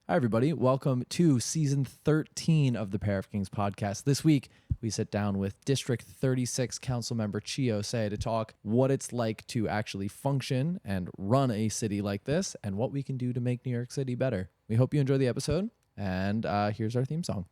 Hi, everybody. Welcome to season 13 of the Pair of Kings podcast. This week, we sit down with District 36 Councilmember Ossé to talk what it's like to actually function and run a city like this and what we can do to make New York City better. We hope you enjoy the episode, and here's our theme song.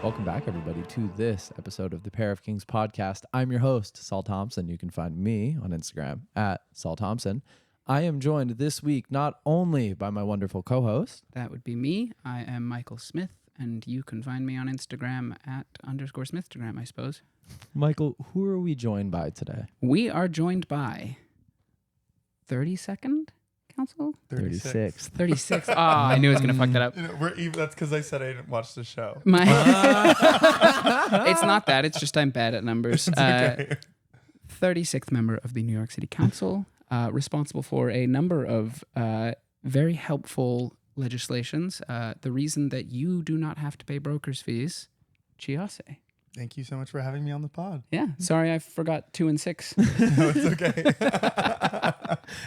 Welcome back, everybody, to this episode of the Pair of Kings podcast. I'm your host, Saul Thompson. You can find me on Instagram at Saul Thompson. I am joined this week not only by my wonderful co-host. That would be me. I am Michael Smith, and you can find me on Instagram at _Smithstagram, I suppose. Michael, who are we joined by today? We are joined by 32nd Council? 36. 36. Ah, I knew I was going to fuck that up. You know, that's because I said I didn't watch the show. It's not that. It's just I'm bad at numbers. It's okay. 36th member of the New York City Council, responsible for a number of very helpful legislations. The reason that you do not have to pay broker's fees, Ossé. Thank you so much for having me on the pod. Yeah, sorry I forgot 2 and 6. No, it's okay.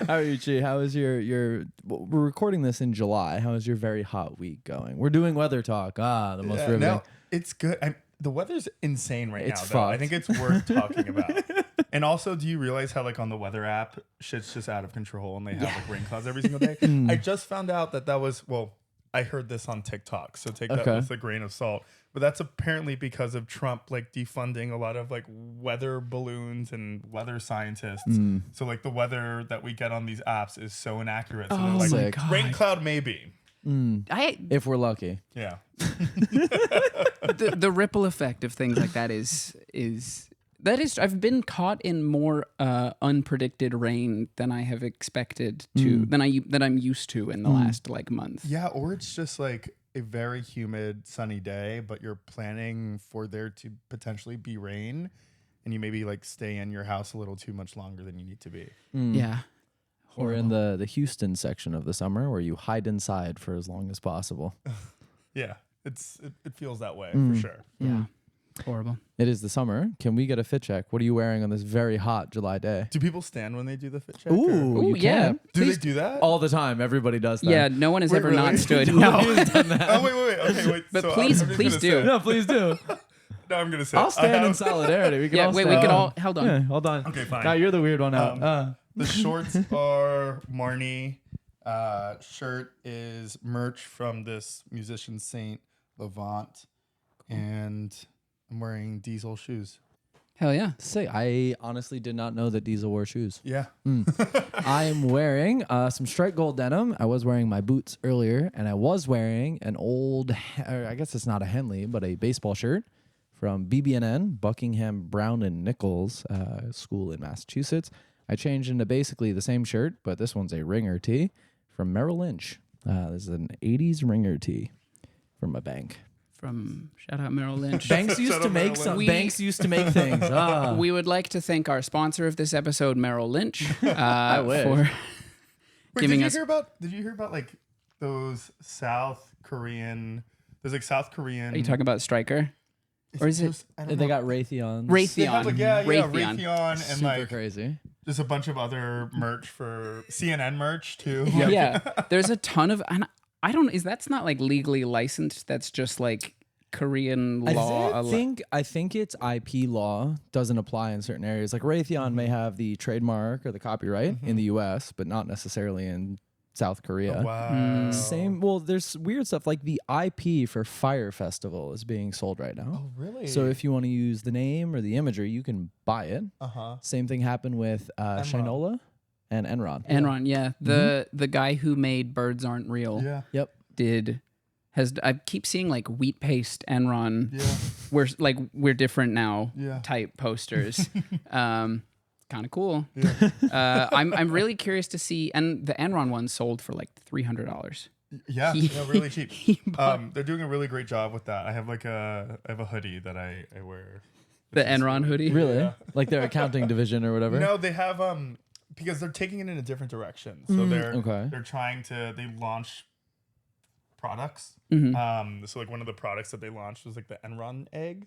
How are you, Chi? How is your we're recording this in July. How is your very hot week going? We're doing weather talk. The most riveting. No, it's good. The weather's insane right It's now, though. fucked. I think it's worth talking about. And also, do you realize how, like, on the weather app, shit's just out of control and they have, like, rain clouds every single day? I just found out that was, well, I heard this on TikTok, so take that with a grain of salt. But that's apparently because of Trump, like, defunding a lot of, like, weather balloons and weather scientists. So, like, the weather that we get on these apps is so inaccurate. So they're like, my God. rain cloud maybe. If we're lucky. Yeah. The ripple effect of things like that is I've been caught in more unpredicted rain than I have expected to than I'm used to in the last like month. Yeah, or it's just like a very humid, sunny day, but you're planning for there to potentially be rain, and you maybe like stay in your house a little too much longer than you need to be. Yeah. Or in the Houston section of the summer where you hide inside for as long as possible. Yeah, it feels that way for sure. Yeah. Horrible. It is the summer. Can we get a fit check? What are you wearing on this very hot July day? Do people stand when they do the fit check? Ooh, you yeah. can. Do Please. they do that? All the time. Everybody does that. Yeah, no one has ever really? not stood. No No. Oh, wait. Okay, wait. But so please I'm just do. gonna say- No, please do. No, I'm going to say. I'll stand in solidarity. We can Yeah, all wait, stand. we could all hold on. Yeah, hold on. Okay, fine. No, you're the weird one out. The shorts are Marnie. Shirt is merch from this musician Saint Levant. And I'm wearing Diesel shoes. Hell yeah. Say, I honestly did not know that Diesel wore shoes. Yeah. I am wearing some striped gold denim. I was wearing my boots earlier, and I was wearing an old, I guess it's not a Henley, but a baseball shirt from BB&N, Buckingham, Brown and Nichols School in Massachusetts. I changed into basically the same shirt, but this one's a ringer tee from Merrill Lynch. This is an 80s ringer tee from a bank. From shout out Merrill Lynch. Banks used Shout to out make Merrill some. Lynch. Banks used to make things. We would like to thank our sponsor of this episode, Merrill Lynch, I wish. for Wait, giving did us. you hear about like those South Korean? There's like South Korean. Are you talking about Stryker? Or is it just- I don't They know. got Raytheon. They have, like, Raytheon. Raytheon and Super like crazy. there's a bunch of other merch for CNN merch too. Yeah. There's a ton of, and I don't, that's not like legally licensed. That's just like Korean law. I think it's IP law doesn't apply in certain areas. Like Raytheon may have the trademark or the copyright in the US, but not necessarily in South Korea. Wow. Same. Well, there's weird stuff like the IP for Fire Festival is being sold right now. Oh really? So if you want to use the name or the imagery, you can buy it. Same thing happened with Shinola and Enron. Enron, yeah. The guy who made Birds Aren't Real Yeah. Yep. I keep seeing like wheat paste Enron. Yeah. We're different now Yeah. type posters. Kind of cool. Yeah. I'm really curious to see, and the Enron one sold for like $300. Yeah, really cheap. He bought They're doing a really great job with that. I have a hoodie that I wear. the Enron hoodie. Really? Yeah. Like their accounting division or whatever? No, they have because they're taking it in a different direction. So okay. they're trying to launch products. So like one of the products that they launched was like the Enron egg.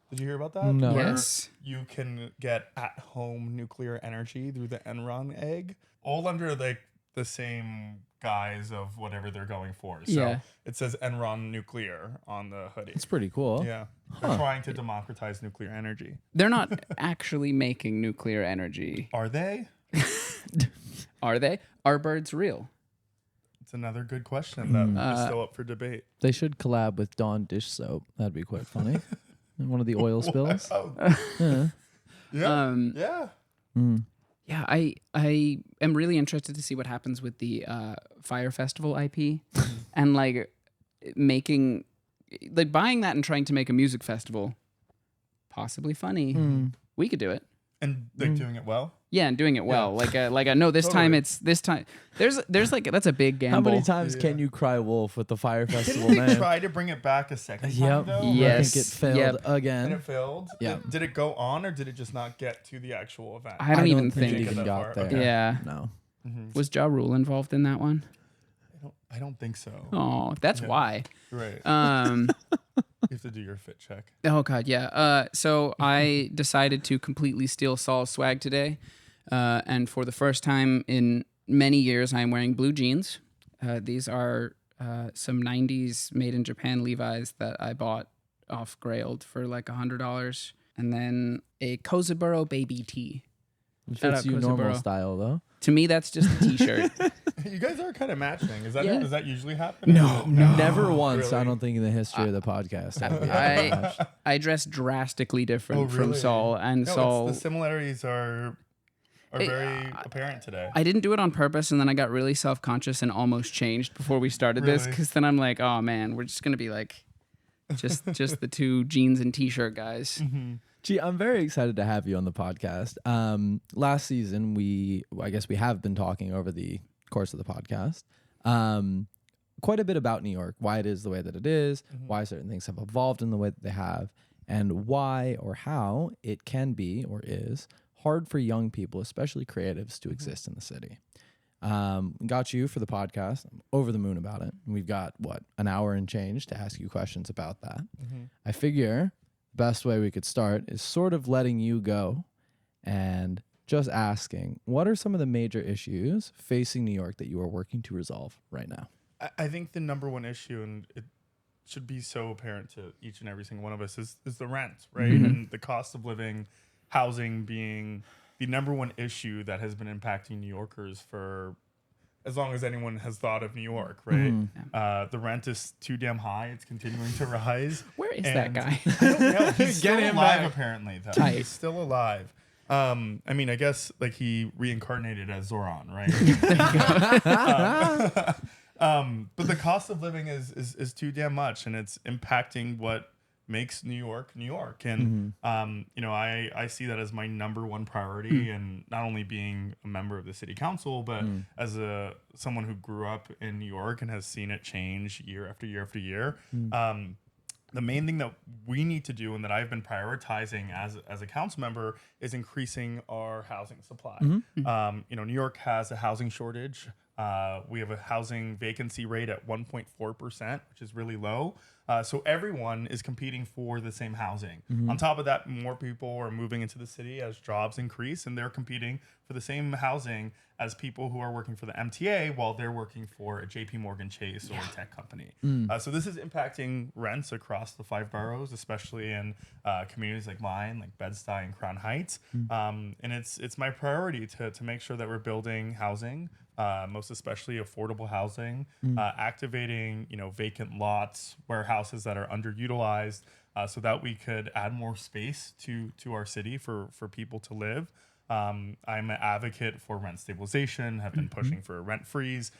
Did you hear about that? No. Where Yes. you can get at-home nuclear energy through the Enron egg, all under like the same guise of whatever they're going for. So Yeah. it says Enron nuclear on the hoodie. It's pretty cool. Yeah. They're trying to democratize nuclear energy. They're not actually making nuclear energy, Are they? are they? Are birds real? It's another good question that is still up for debate. They should collab with Dawn dish soap. That'd be quite funny. One of the oil spills. Oh, Yeah. yeah. Yeah. Yeah, I am really interested to see what happens with the Fire Festival IP and like making, like buying that and trying to make a music festival possibly funny. We could do it. And like doing it well. Yeah, and doing it well. No, this time Totally. it's this time. There's like that's a big How gamble. many times can you cry wolf with the Fire Festival Didn't they name? try to bring it back a second time Yep. though? Yes. I think it failed Yep. And again. it failed? Yeah. Did it go on or did it just not get to the actual event? I don't even think think. it even that got far. there. Okay. Yeah. No. Was Ja Rule involved in that one? I don't think so. Oh, that's why. Right. You have to do your fit check. Oh God, yeah. So I decided to completely steal Saul's swag today, and for the first time in many years, I'm wearing blue jeans. These are some '90s made in Japan Levi's that I bought off Grailed for like $100, and then a Kozaburo baby tee. It Shout fits out you normal Kozaburo. style though. To me, that's just a T-shirt. You guys are kind of matching. Is that Yeah. does that usually happen? No. Never once, I Really? don't think, in the history of the podcast. have we had that much. I dress drastically different from really? Saul, and No, Saul. the similarities are Hey, very apparent today. I didn't do it on purpose, and then I got really self-conscious and almost changed before we started this, Really? because then I'm like, oh man, we're just gonna be like, just the two jeans and t-shirt guys. Gee, I'm very excited to have you on the podcast. Last season, I guess we have been talking over the course of the podcast quite a bit about New York, why it is the way that it is, why certain things have evolved in the way that they have, and why or how it can be or is hard for young people, especially creatives, to exist in the city. Got you for the podcast. I'm over the moon about it. We've got, an hour and change to ask you questions about that. I figure the best way we could start is sort of letting you go and just asking, what are some of the major issues facing New York that you are working to resolve right now? I think the number one issue, and it should be so apparent to each and every single one of us, is the rent, right? And the cost of living, housing being the number one issue that has been impacting New Yorkers for as long as anyone has thought of New York, right? The rent is too damn high. It's continuing to rise. Where is that guy? I don't know. He's Get still him alive, back. apparently, though. Tight. He's still alive. I mean, I guess like he reincarnated as Zoran, right? But the cost of living is too damn much, and it's impacting what makes New York New York. And I see that as my number one priority, and not only being a member of the city council, but as someone who grew up in New York and has seen it change year after year after year. The main thing that we need to do, and that I've been prioritizing as a council member, is increasing our housing supply. New York has a housing shortage. We have a housing vacancy rate at 1.4%, which is really low. So everyone is competing for the same housing. On top of that, more people are moving into the city as jobs increase, and they're competing for the same housing as people who are working for the MTA while they're working for a JP Morgan Chase or a tech company. So this is impacting rents across the 5 boroughs, especially in communities like mine, like Bed-Stuy and Crown Heights. And it's my priority to make sure that we're building housing, most especially affordable housing, activating vacant lots, warehouses that are underutilized, so that we could add more space to our city for people to live. I'm an advocate for rent stabilization, have been pushing for a rent freeze.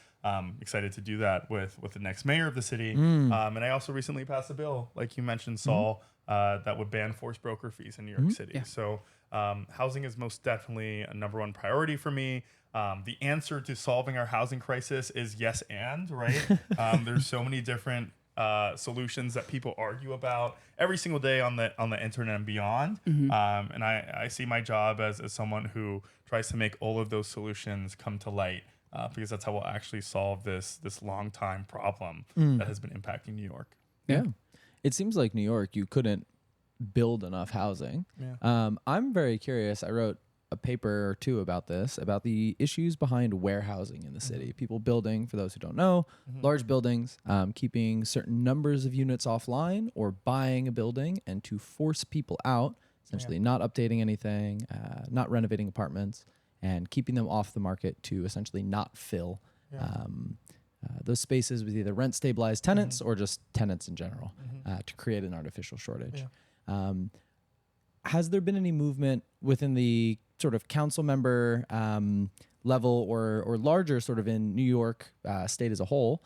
Excited to do that with the next mayor of the city. And I also recently passed a bill, like you mentioned, Saul, that would ban forced broker fees in New York City. Yeah. So housing is most definitely a number one priority for me. The answer to solving our housing crisis is yes and, right? There's so many different solutions that people argue about every single day on the internet and beyond. And I see my job as someone who tries to make all of those solutions come to light, because that's how we'll actually solve this long time problem that has been impacting New York. Yeah. It seems like New York, you couldn't build enough housing. Yeah. I'm very curious. I wrote a paper or two about this, about the issues behind warehousing in the city. People building, for those who don't know, large buildings, keeping certain numbers of units offline, or buying a building and to force people out, essentially not updating anything, not renovating apartments, and keeping them off the market to essentially not fill those spaces with either rent stabilized tenants or just tenants in general, to create an artificial shortage. Has there been any movement within the sort of council member level or larger sort of in New York state as a whole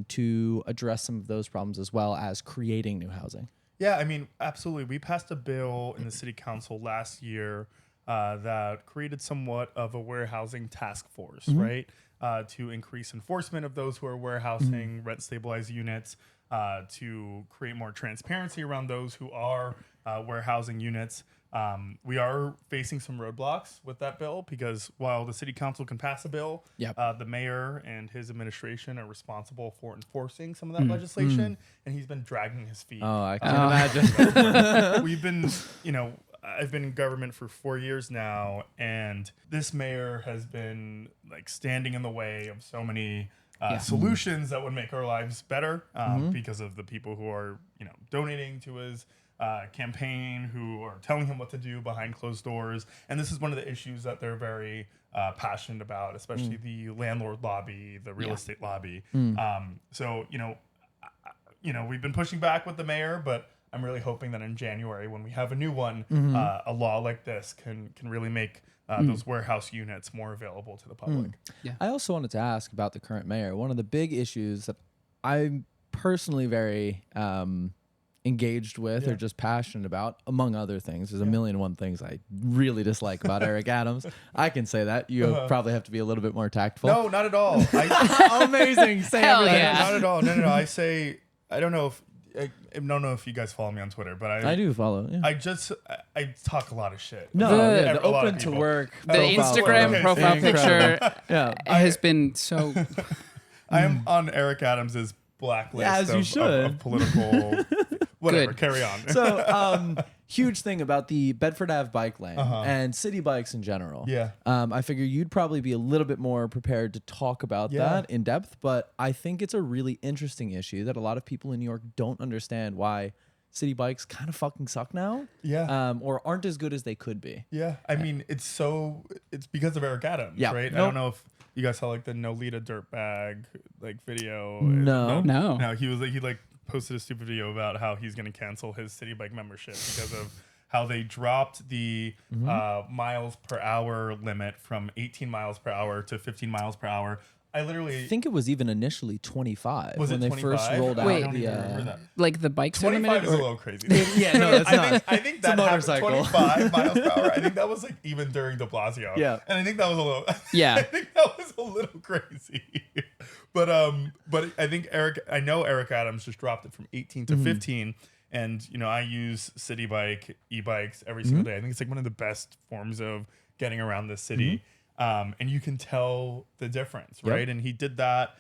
to address some of those problems as well as creating new housing? Yeah, I mean, absolutely. We passed a bill in the city council last year that created somewhat of a warehousing task force, right? To increase enforcement of those who are warehousing rent stabilized units, to create more transparency around those who are warehousing units. We are facing some roadblocks with that bill because while the city council can pass a bill, the mayor and his administration are responsible for enforcing some of that legislation, and he's been dragging his feet. Oh, I can imagine. We've been, I've been in government for 4 years now, and this mayor has been like standing in the way of so many solutions that would make our lives better, because of the people who are, donating to his campaign, who are telling him what to do behind closed doors. And this is one of the issues that they're very passionate about, especially the landlord lobby, the real estate lobby. So, we've been pushing back with the mayor, but I'm really hoping that in January, when we have a new one, a law like this can really make those warehouse units more available to the public. I also wanted to ask about the current mayor. One of the big issues that I'm personally very engaged with or just passionate about, among other things, there's a million and one things I really dislike about Eric Adams. I can say that. You probably have to be a little bit more tactful. No, not at all. Amazing. Say Hell everything. yeah. Not at all. No. I don't know if you guys follow me on Twitter, but I do follow. Yeah. I talk a lot of shit. No, The the a lot of open to people. work. The profile Instagram photo. profile Incredible. picture has been so. I am on Eric Adams's blacklist As you should. of political. Whatever. Good. Carry on. So, huge thing about the Bedford Ave bike lane and city bikes in general. Yeah. I figure you'd probably be a little bit more prepared to talk about that in depth, but I think it's a really interesting issue that a lot of people in New York don't understand why city bikes kind of fucking suck now. Yeah. Or aren't as good as they could be. Yeah. I mean, it's because of Eric Adams, right? I don't know if you guys saw like the Nolita dirtbag video. No. No, he posted a stupid video about how he's going to cancel his city bike membership because of how they dropped the miles per hour limit from 18 miles per hour to 15 miles per hour. I think it was even initially 25 Was when it they first 25? rolled out Wait. I don't even remember that. Like the bikes are 25 limited? is a Or, little crazy. Yeah, no, that's not. I think that a motorcycle. 25 miles per hour. I think that was like even during De Blasio. Yeah. And I think that was a little. Yeah. I think that was a little crazy. But I think I know Eric Adams just dropped it from 18 to 15. And I use city bike, e-bikes every single day. I think it's like one of the best forms of getting around the city. And you can tell the difference, right? And he did that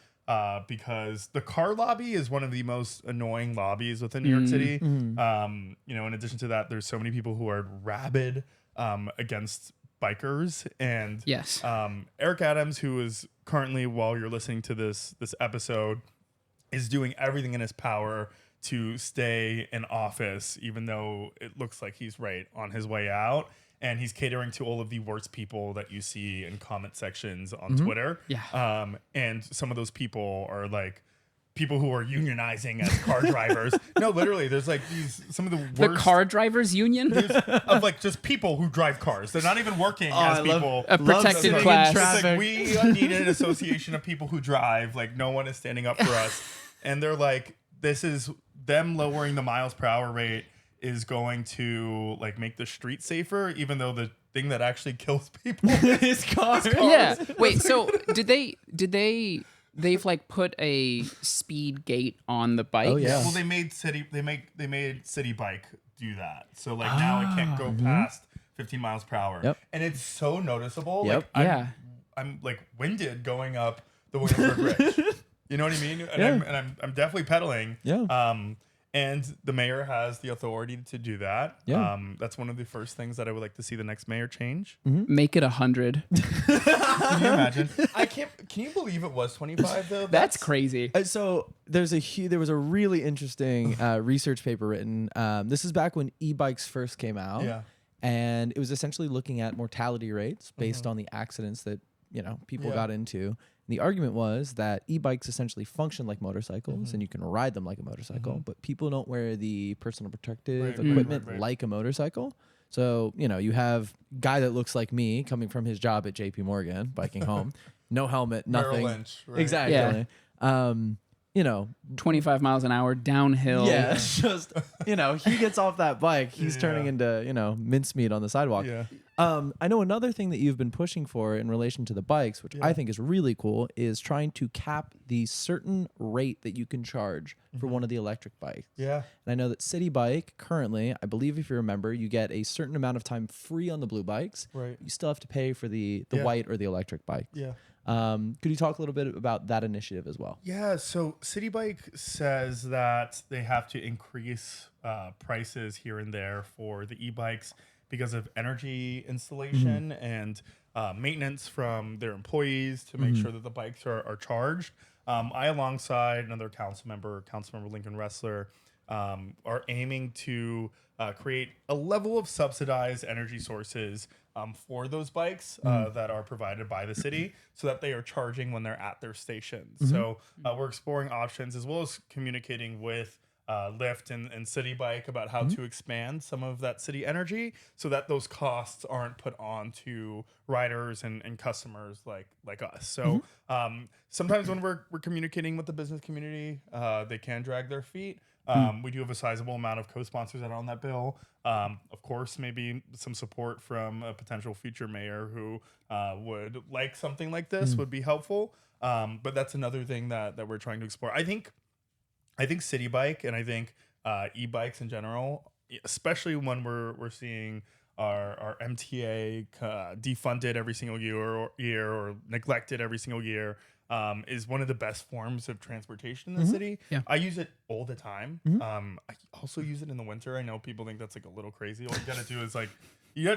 because the car lobby is one of the most annoying lobbies within New York City. In addition to that, there's so many people who are rabid against bikers. And yes. Eric Adams, who is currently, while you're listening to this episode, is doing everything in his power to stay in office, even though it looks like he's right on his way out. And he's catering to all of the worst people that you see in comment sections on Twitter. Yeah. And some of those people are like people who are unionizing as car drivers. No, literally, there's like some of the worst. The car drivers union? Of like just people who drive cars. They're not even working as people. A protected love class. It's like we need an association of people who drive. Like no one is standing up for us. And they're like, this is them lowering the miles per hour rate is going to like make the street safer, even though the thing that actually kills people His car. Yeah. Wait, so did they they've like put a speed gate on the bike. Oh, yeah. Well, they made City Bike do that. So like now it can't go past 15 miles per hour. Yep. And it's so noticeable. Yep. Like Yeah. I'm like winded going up the Williamsburg Bridge. You know what I mean? And I'm definitely pedaling. Yeah. And the mayor has the authority to do that. Yeah. That's one of the first things that I would like to see the next mayor change. Make it 100. Can you imagine? Can you believe it was 25 though? That's crazy. So there was a really interesting research paper written. This is back when e-bikes first came out. Yeah. And it was essentially looking at mortality rates based on the accidents that people got into. And the argument was that e-bikes essentially function like motorcycles, and you can ride them like a motorcycle, but people don't wear the personal protective equipment like a motorcycle. So you have a guy that looks like me coming from his job at J.P. Morgan, biking home, no helmet, nothing. Merrill Lynch, right? Exactly. Yeah. 25 miles an hour downhill. Yeah, it's just he gets off that bike, he's turning into mincemeat on the sidewalk. Yeah. I know another thing that you've been pushing for in relation to the bikes, which I think is really cool, is trying to cap the certain rate that you can charge for one of the electric bikes. Yeah. And I know that City Bike currently, I believe if you remember, you get a certain amount of time free on the blue bikes. Right. You still have to pay for the white or the electric bike. Yeah. Could you talk a little bit about that initiative as well? Yeah, so City Bike says that they have to increase prices here and there for the e-bikes because of energy installation and maintenance from their employees to make sure that the bikes are charged. I, alongside another Councilmember Lincoln Ressler, are aiming to create a level of subsidized energy sources for those bikes that are provided by the city so that they are charging when they're at their stations. So we're exploring options as well as communicating with Lyft and City Bike about how to expand some of that city energy so that those costs aren't put on to riders and customers like us. So sometimes when we're communicating with the business community, they can drag their feet. We do have a sizable amount of co-sponsors that are on that bill. Of course, maybe some support from a potential future mayor who would like something like this would be helpful. But that's another thing that we're trying to explore. I think City Bike and I think e-bikes in general, especially when we're seeing our MTA defunded every single year or neglected every single year, is one of the best forms of transportation in the city. Yeah. I use it all the time. I also use it in the winter. I know people think that's like a little crazy. All you gotta do is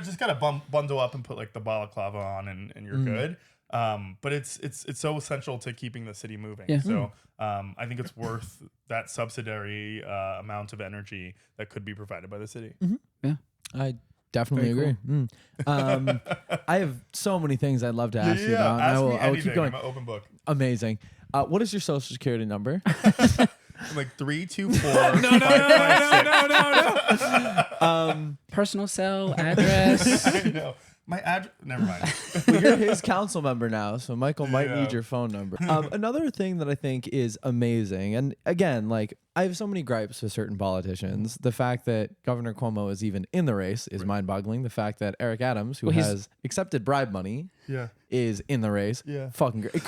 just gotta bundle up and put like the balaclava on and you're good. But it's so essential to keeping the city moving. Yeah. So I think it's worth that subsidiary amount of energy that could be provided by the city. Yeah. I definitely Very agree. I have so many things I'd love to ask you about. Ask me I will keep anything. going. I'm an open book. Amazing. What is your social security number? I'm like 3, 2, 4. No. Personal cell, address. I know. My address. Never mind. Well, you're his council member now, so Michael might Yeah. need your phone number. Another thing that I think is amazing, and again, I have so many gripes with certain politicians. The fact that Governor Cuomo is even in the race is mind-boggling. The fact that Eric Adams, who has accepted bribe money, Yeah. is in the race. Yeah. Fucking great.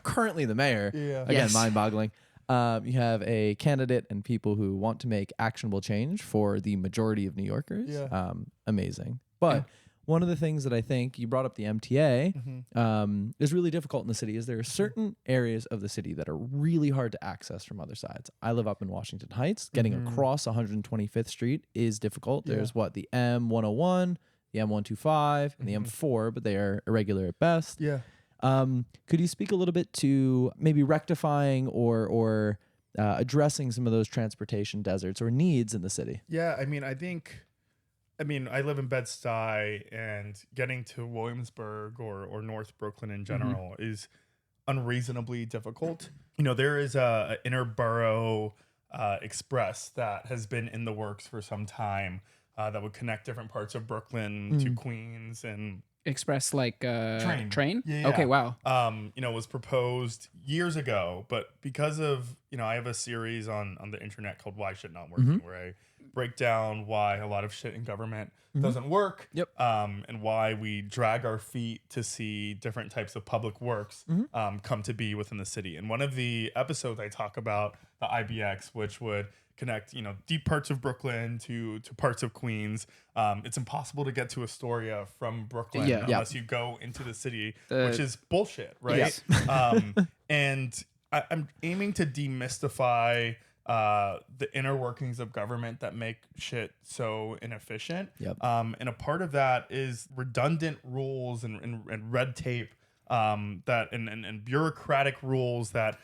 Currently the mayor. Yeah. Again, Yes. mind-boggling. You have a candidate and people who want to make actionable change for the majority of New Yorkers. Yeah. Amazing. But one of the things that I think you brought up the MTA is really difficult in the city is there are certain areas of the city that are really hard to access from other sides. I live up in Washington Heights. Getting across 125th Street is difficult. There's the M101, the M125, and the M4, but they are irregular at best. Yeah. Could you speak a little bit to maybe rectifying or addressing some of those transportation deserts or needs in the city? Yeah. I live in Bed-Stuy, and getting to Williamsburg or North Brooklyn in general is unreasonably difficult. There is a inner borough express that has been in the works for some time that would connect different parts of Brooklyn to Queens and Express train? Yeah. Okay, wow. Was proposed years ago, but because of, I have a series on the internet called Why Shit Not Working, where break down why a lot of shit in government doesn't work. Yep. And why we drag our feet to see different types of public works come to be within the city. And one of the episodes I talk about the IBX, which would connect, deep parts of Brooklyn to parts of Queens. It's impossible to get to Astoria from Brooklyn unless you go into the city, which is bullshit, right? And I'm aiming to demystify the inner workings of government that make shit so inefficient. And a part of that is redundant rules and red tape that and bureaucratic rules that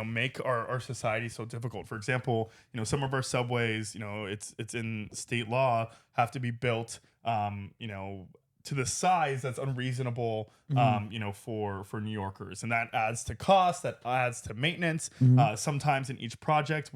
make our society so difficult. For example, some of our subways, it's in state law, have to be built to the size that's unreasonable, for New Yorkers. And that adds to cost, that adds to maintenance. Sometimes in each project,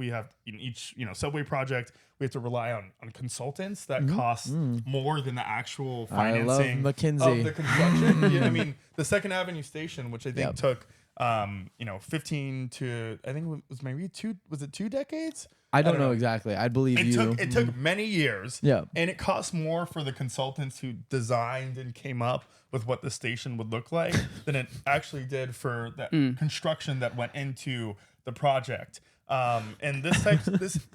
subway project, we have to rely on consultants that cost more than the actual financing of the construction. I mean, the Second Avenue station, which I think took 15 to, I think it was maybe 2 decades? I don't know exactly. I believe it took many years. Yeah. And it cost more for the consultants who designed and came up with what the station would look like than it actually did for the construction that went into the project. And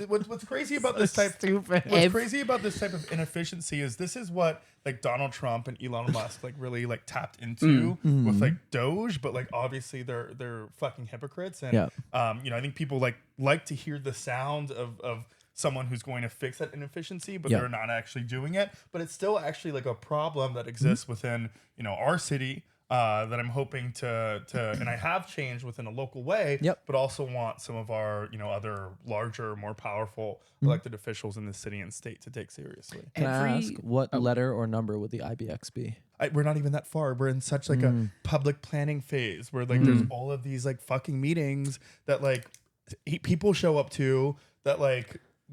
what's crazy about this type of inefficiency is this is what like Donald Trump and Elon Musk really tapped into with Doge, but obviously they're fucking hypocrites. And I think people like to hear the sound of someone who's going to fix that inefficiency, but they're not actually doing it. But it's still actually a problem that exists within our city. That I'm hoping to and I have changed within a local way, but also want some of our, other larger, more powerful elected officials in the city and state to take seriously. Can I ask what letter or number would the IBX be? We're not even that far. We're in such a public planning phase where there's all of these fucking meetings that people show up to that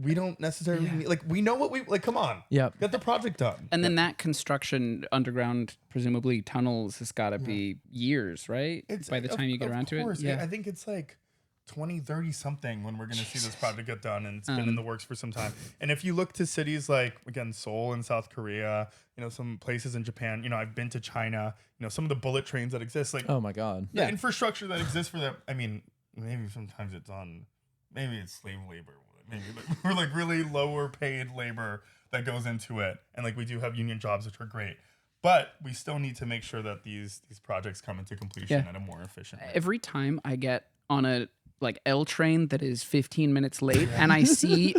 we don't necessarily need, we know what we come on. Get the project done. And then that construction underground, presumably tunnels, has got to be years, right? By the time you get around to it. I think it's 2030 something when we're going to see this project get done, and it's been in the works for some time. And if you look to cities again, Seoul in South Korea, some places in Japan, I've been to China, some of the bullet trains that exist, oh my God, the infrastructure that exists for them. I mean, maybe sometimes maybe it's slave labor. Maybe we're really lower paid labor that goes into it, and we do have union jobs, which are great, but we still need to make sure that these projects come into completion at a more efficient way. Every time I get on a L train that is 15 minutes late and I see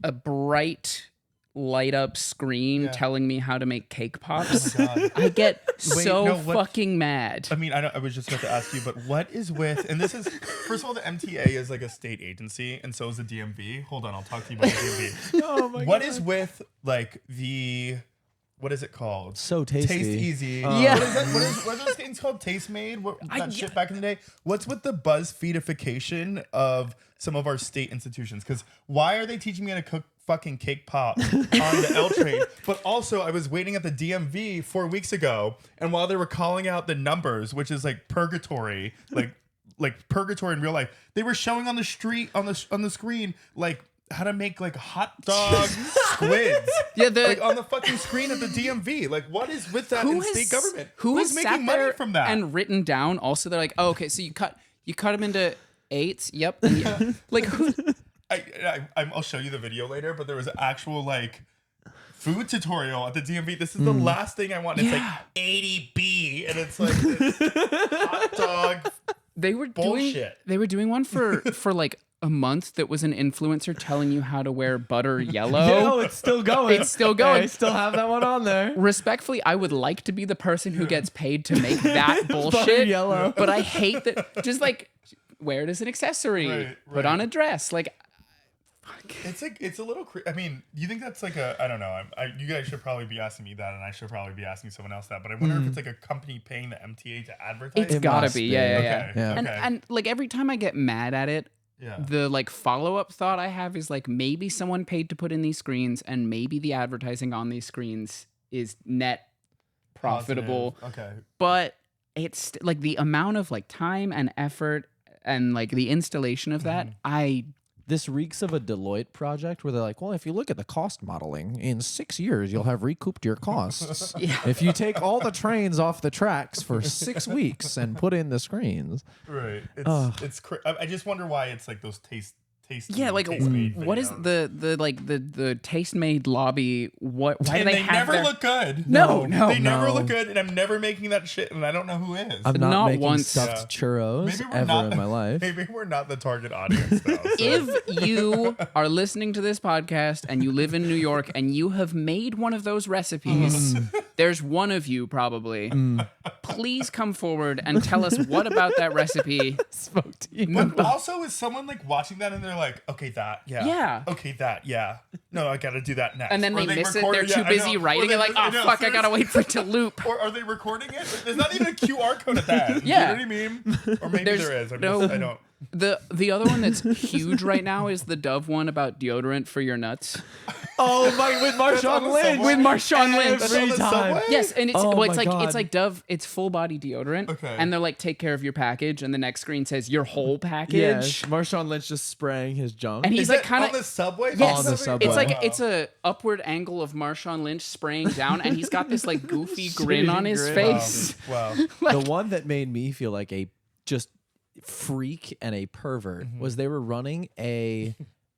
a bright light up screen telling me how to make cake pops, I get fucking mad. I mean, I was just about to ask you, but what is with, and this is, first of all, the MTA is a state agency, and so is the DMV. Hold on, I'll talk to you about the DMV. Oh my God. What is with what is it called? So tasty. Taste Easy. Yeah. What are those things called? Taste Made? Shit back in the day? What's with the BuzzFeedification of some of our state institutions? Because why are they teaching me how to cook fucking cake pop on the L train? But also, I was waiting at the DMV 4 weeks ago, and while they were calling out the numbers, which is purgatory, like purgatory in real life, they were showing on the street on the screen how to make hot dog squids. On the fucking screen at the DMV. What is with that in state government? Who's making money from that? And written down also, they're oh, okay, so you cut them into eights. Yep. Who? I'll show you the video later, but there was an actual food tutorial at the DMV. This is the last thing I want. It's 80B, and it's this hot dog. They were bullshit. They were doing one for a month that was an influencer telling you how to wear butter yellow. No, it's still going. It's still going. I still have that one on there. Respectfully, I would like to be the person who gets paid to make that Butter bullshit. yellow. But I hate that. Just wear it as an accessory. Right. Put on a dress. It's a little. I mean, you think that's I don't know. You guys should probably be asking me that, and I should probably be asking someone else that. But I wonder if it's a company paying the MTA to advertise. It's gotta be. Yeah. Okay. And every time I get mad at it, the follow-up thought I have is maybe someone paid to put in these screens, and maybe the advertising on these screens is net profitable. Positive. Okay. But it's the amount of time and effort and the installation of that, I this reeks of a Deloitte project where they're like, well, if you look at the cost modeling, in 6 years, you'll have recouped your costs. If you take all the trains off the tracks for 6 weeks and put in the screens. Right. It's I just wonder why it's like those taste. Yeah, like what is the taste made lobby? Why do they have never look good? No, they never look good, and I'm never making that shit, and I don't know who is. I'm not making once. stuffed churros ever in my life. Maybe we're not the target audience, though. So. If you are listening to this podcast and you live in New York and you have made one of those recipes, there's one of you probably. Please come forward and tell us what about that recipe spoke to you. But also, is someone like watching that and they're like, okay, that, Yeah. okay, that, yeah. No, I gotta do that next. and then Or they miss it. record They're too busy writing it. Like, oh fuck, I gotta wait for it to loop. Or are they recording it? There's not even a QR code at that. Yeah. You know what I mean? Or maybe there is. I don't. The other one that's huge right now is the Dove one about deodorant for your nuts. Oh my! With Marshawn Lynch. With Marshawn Lynch. That's on the subway? Yes, and it's Oh well, it's my like God. it's like Dove. It's full body deodorant. Okay. And they're like, take care of your package, and the next screen says your whole package. Yes, Marshawn Lynch just spraying his junk. And he's Is like it kind on the of. subway? Yes, On the subway. it's like Wow. it's a upward angle of Marshawn Lynch spraying down, and he's got this like goofy grin on his grin. face. Wow. The one that made me feel like a just freak and a pervert was they were running a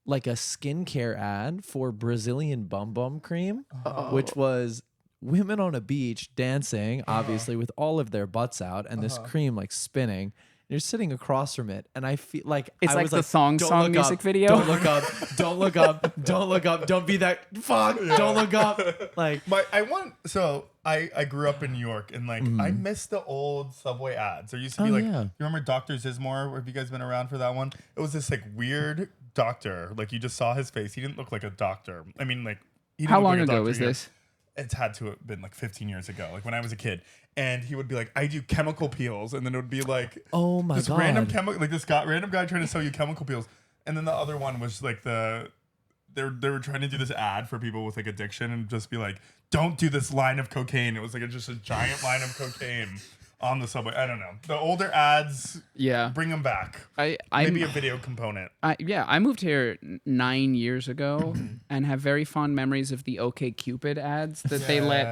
skincare ad for Brazilian bum bum cream, which was women on a beach dancing, obviously with all of their butts out, and this cream like spinning. You're sitting across from it, and I feel like It's I like was the thong "Don't song look music up, video." Don't look up. Don't look up. Don't look up. Don't be that. Fuck. Don't look up. Like I grew up in New York, and like I miss the old subway ads. There used to be you remember Dr. Zizmore? Have you guys been around for that one? It was this like weird doctor. Like you just saw his face. He didn't look like a doctor. I mean, like he didn't How look long like a ago doctor was either. this? It's had to have been like 15 years ago, like when I was a kid. And he would be like, I do chemical peels. And then it would be like, oh my this God. random random guy trying to sell you chemical peels. And then the other one was like they were trying to do this ad for people with like addiction and just be like, don't do this line of cocaine. It was like just a giant line of cocaine on the subway. I don't know. The older ads, bring them back. Maybe a video component. I moved here 9 years ago and have very fond memories of the OK Cupid ads that they let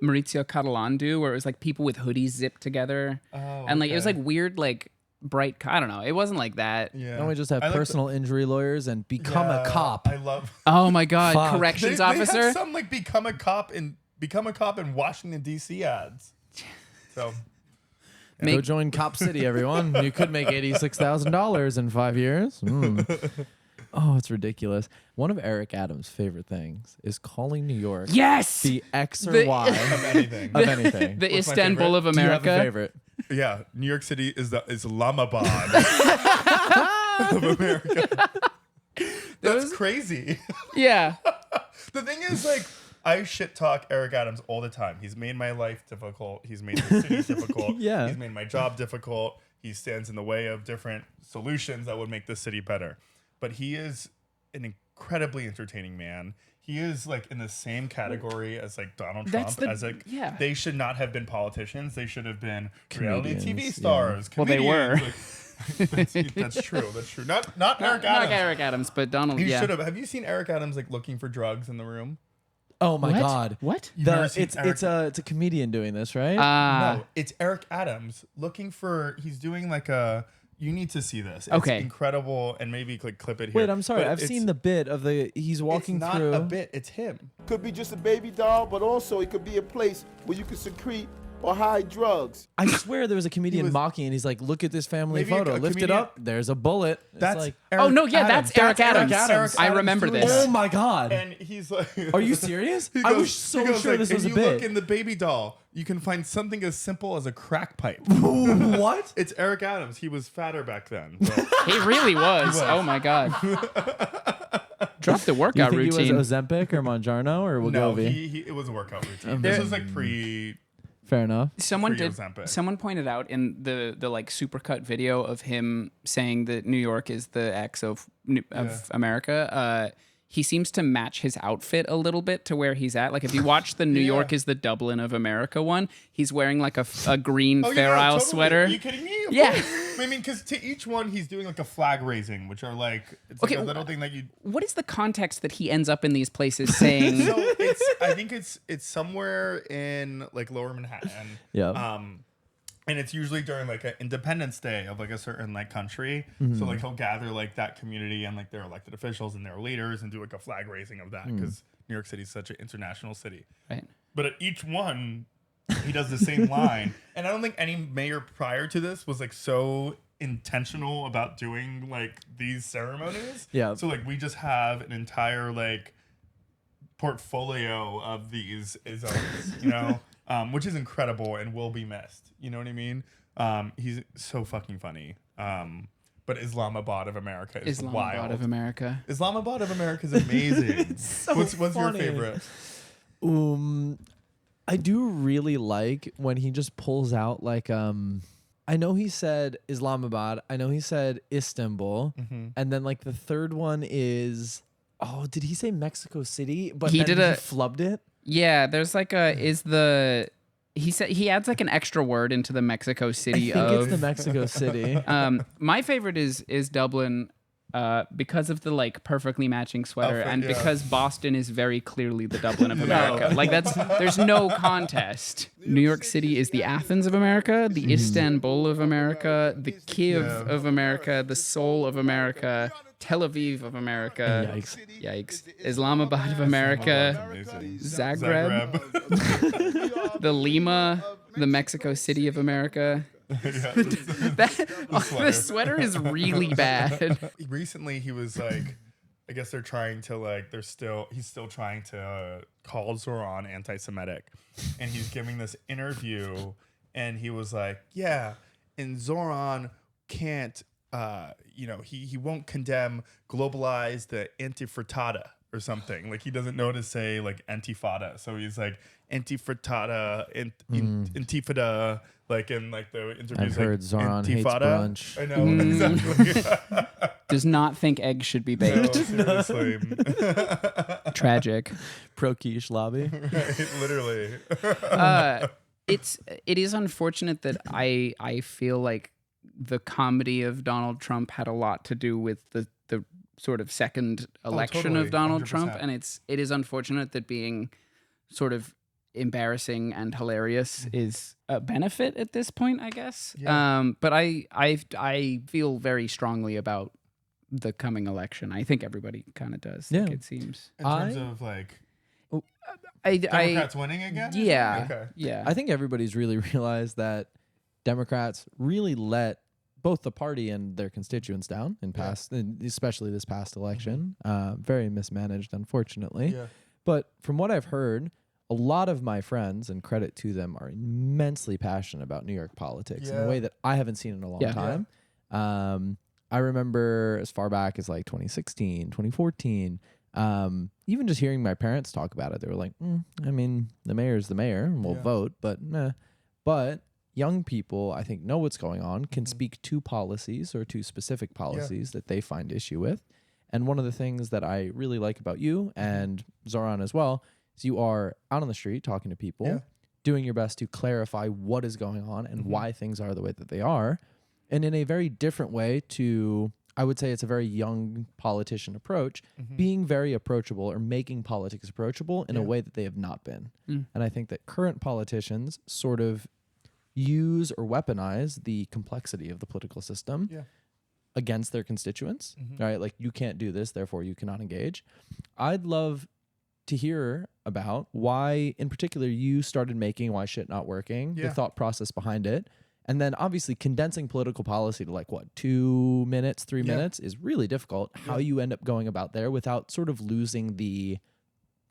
Maurizio Catalan do, where it was like people with hoodies zipped together. And like it was like weird, like bright. I don't know. It wasn't like that. Yeah. Don't we just have personal injury lawyers and become a cop? I love. Oh my God, Fuck. corrections They officer. have some like become a cop in Washington D.C. ads. So Go join Cop City, everyone. You could make $86,000 in 5 years. Oh, it's ridiculous. One of Eric Adams' favorite things is calling New York Yes, the X or Y of anything. of anything. the What's my Istanbul of Do you have America. a favorite? Yeah, New York City is Islamabad of America. That's crazy. Yeah, The thing is, like, I shit talk Eric Adams all the time. He's made my life difficult. He's made the city difficult. Yeah. He's made my job difficult. He stands in the way of different solutions that would make the city better. But he is an incredibly entertaining man. He is like in the same category as like Donald Trump. They should not have been politicians. They should have been reality TV Comedians, stars. Well, they were. That's true. That's true. Not Eric Adams. not Eric Adams, but Donald. He Yeah. should have. Have you seen Eric Adams like looking for drugs in the room? Oh my What? God! What? You've never seen It's a comedian doing this, right? No, it's Eric Adams looking for. He's doing like a. You need to see this. It's Okay. incredible, and maybe like clip it here. Wait, I'm sorry. But I've seen the bit of he's walking it's not through. a bit. It's him. Could be just a baby doll, but also it could be a place where you can secrete or hide drugs. I swear there was a comedian mocking, and he's like, "Look at this family Maybe a photo. Lift it comedian- up. There's a bullet." It's That's like, Eric Oh no, yeah, Adams. that's Eric Adams. Adams. I remember doing this. oh my God! And he's like, Are you serious? He I goes- was so he goes sure like, this was a "If you look bit. in the baby doll, you can find something as simple as a crack pipe." What? It's Eric Adams. He was fatter back then. but- He really was. Oh my God. Drop the You workout think routine. he was Ozempic or Monjarno or no, Wegovy? it was a workout routine. This was like pre. Fair enough. Someone Ozempic. Someone pointed out in the like supercut video of him saying that New York is the X of America. He seems to match his outfit a little bit to where he's at. Like if you watch the New York is the Dublin of America one, he's wearing like a green Fair Isle totally. sweater. Are you kidding me? Yeah. I mean, because to each one, he's doing like a flag raising, which are like, it's Okay, like a little thing that you. What is the context that he ends up in these places saying? So I think it's somewhere in like Lower Manhattan. Yeah. And it's usually during like an Independence Day of like a certain like country. So like he'll gather like that community and like their elected officials and their leaders and do like a flag raising of that because New York City is such an international city. Right. But at each one, he does the same line. And I don't think any mayor prior to this was like so intentional about doing like these ceremonies. Yeah. So like we just have an entire like portfolio of these isms, you know, which is incredible and will be missed. You know what I mean? He's so fucking funny. But Islamabad of America is Islamabad wild. of America. Islamabad of America is amazing. What's your funny. favorite? I do really like when he just pulls out like I know he said Islamabad, I know he said Istanbul, and then like the third one is did he say Mexico City? But He then did he flubbed it. Yeah, there's like he said he adds like an extra word into the Mexico City I think of it's the Mexico City. my favorite is Dublin because of the like perfectly matching sweater and because Boston is very clearly the Dublin of America. Like there's no contest. New York City is the Athens of America, the Istanbul of America, the Kiev of America, the Seoul of America, Tel Aviv of America. Yikes. Islamabad of America. Zagreb. The Lima, the Mexico City of America. The sweater is really bad. Recently, he was like, I guess they're trying to like, he's still trying to call Zoran anti-Semitic. And he's giving this interview and he was like, yeah, and Zoran can't, he won't condemn globalize the antifrittata or something. Like he doesn't know to say like antifada. So he's like antifrittata, intifada, like in like the interviews. I've heard like, Zoran hates brunch. I know, exactly. Does not think eggs should be baked. No, seriously. Tragic. Pro quiche lobby. Right, literally. It is unfortunate that I feel like the comedy of Donald Trump had a lot to do with the sort of second election totally, of Donald 100%. Trump, and it is unfortunate that being sort of embarrassing and hilarious is a benefit at this point, I guess. Yeah. But I feel very strongly about the coming election. I think everybody kind of does. Yeah. Like, it seems. In terms of like I Democrats winning again? yeah. Okay. Yeah. I think everybody's really realized that Democrats really let both the party and their constituents down in past, especially this past election. Very mismanaged, unfortunately. Yeah. But from what I've heard, a lot of my friends, and credit to them, are immensely passionate about New York politics in a way that I haven't seen in a long time. I remember as far back as like 2016, 2014, even just hearing my parents talk about it, they were like, I mean, the mayor's the mayor and we'll vote, but meh. But young people, I think, know what's going on, can speak to policies or to specific policies that they find issue with. And one of the things that I really like about you and Zoran as well is you are out on the street talking to people, doing your best to clarify what is going on and why things are the way that they are. And in a very different way to, I would say it's a very young politician approach, being very approachable or making politics approachable in a way that they have not been. And I think that current politicians sort of use or weaponize the complexity of the political system against their constituents, right? Like, you can't do this, therefore you cannot engage. I'd love to hear about why, in particular, you started making Why Shit Not Working, the thought process behind it. And then obviously condensing political policy to like, what, 2 minutes, 3 minutes is really difficult. How you end up going about there without sort of losing the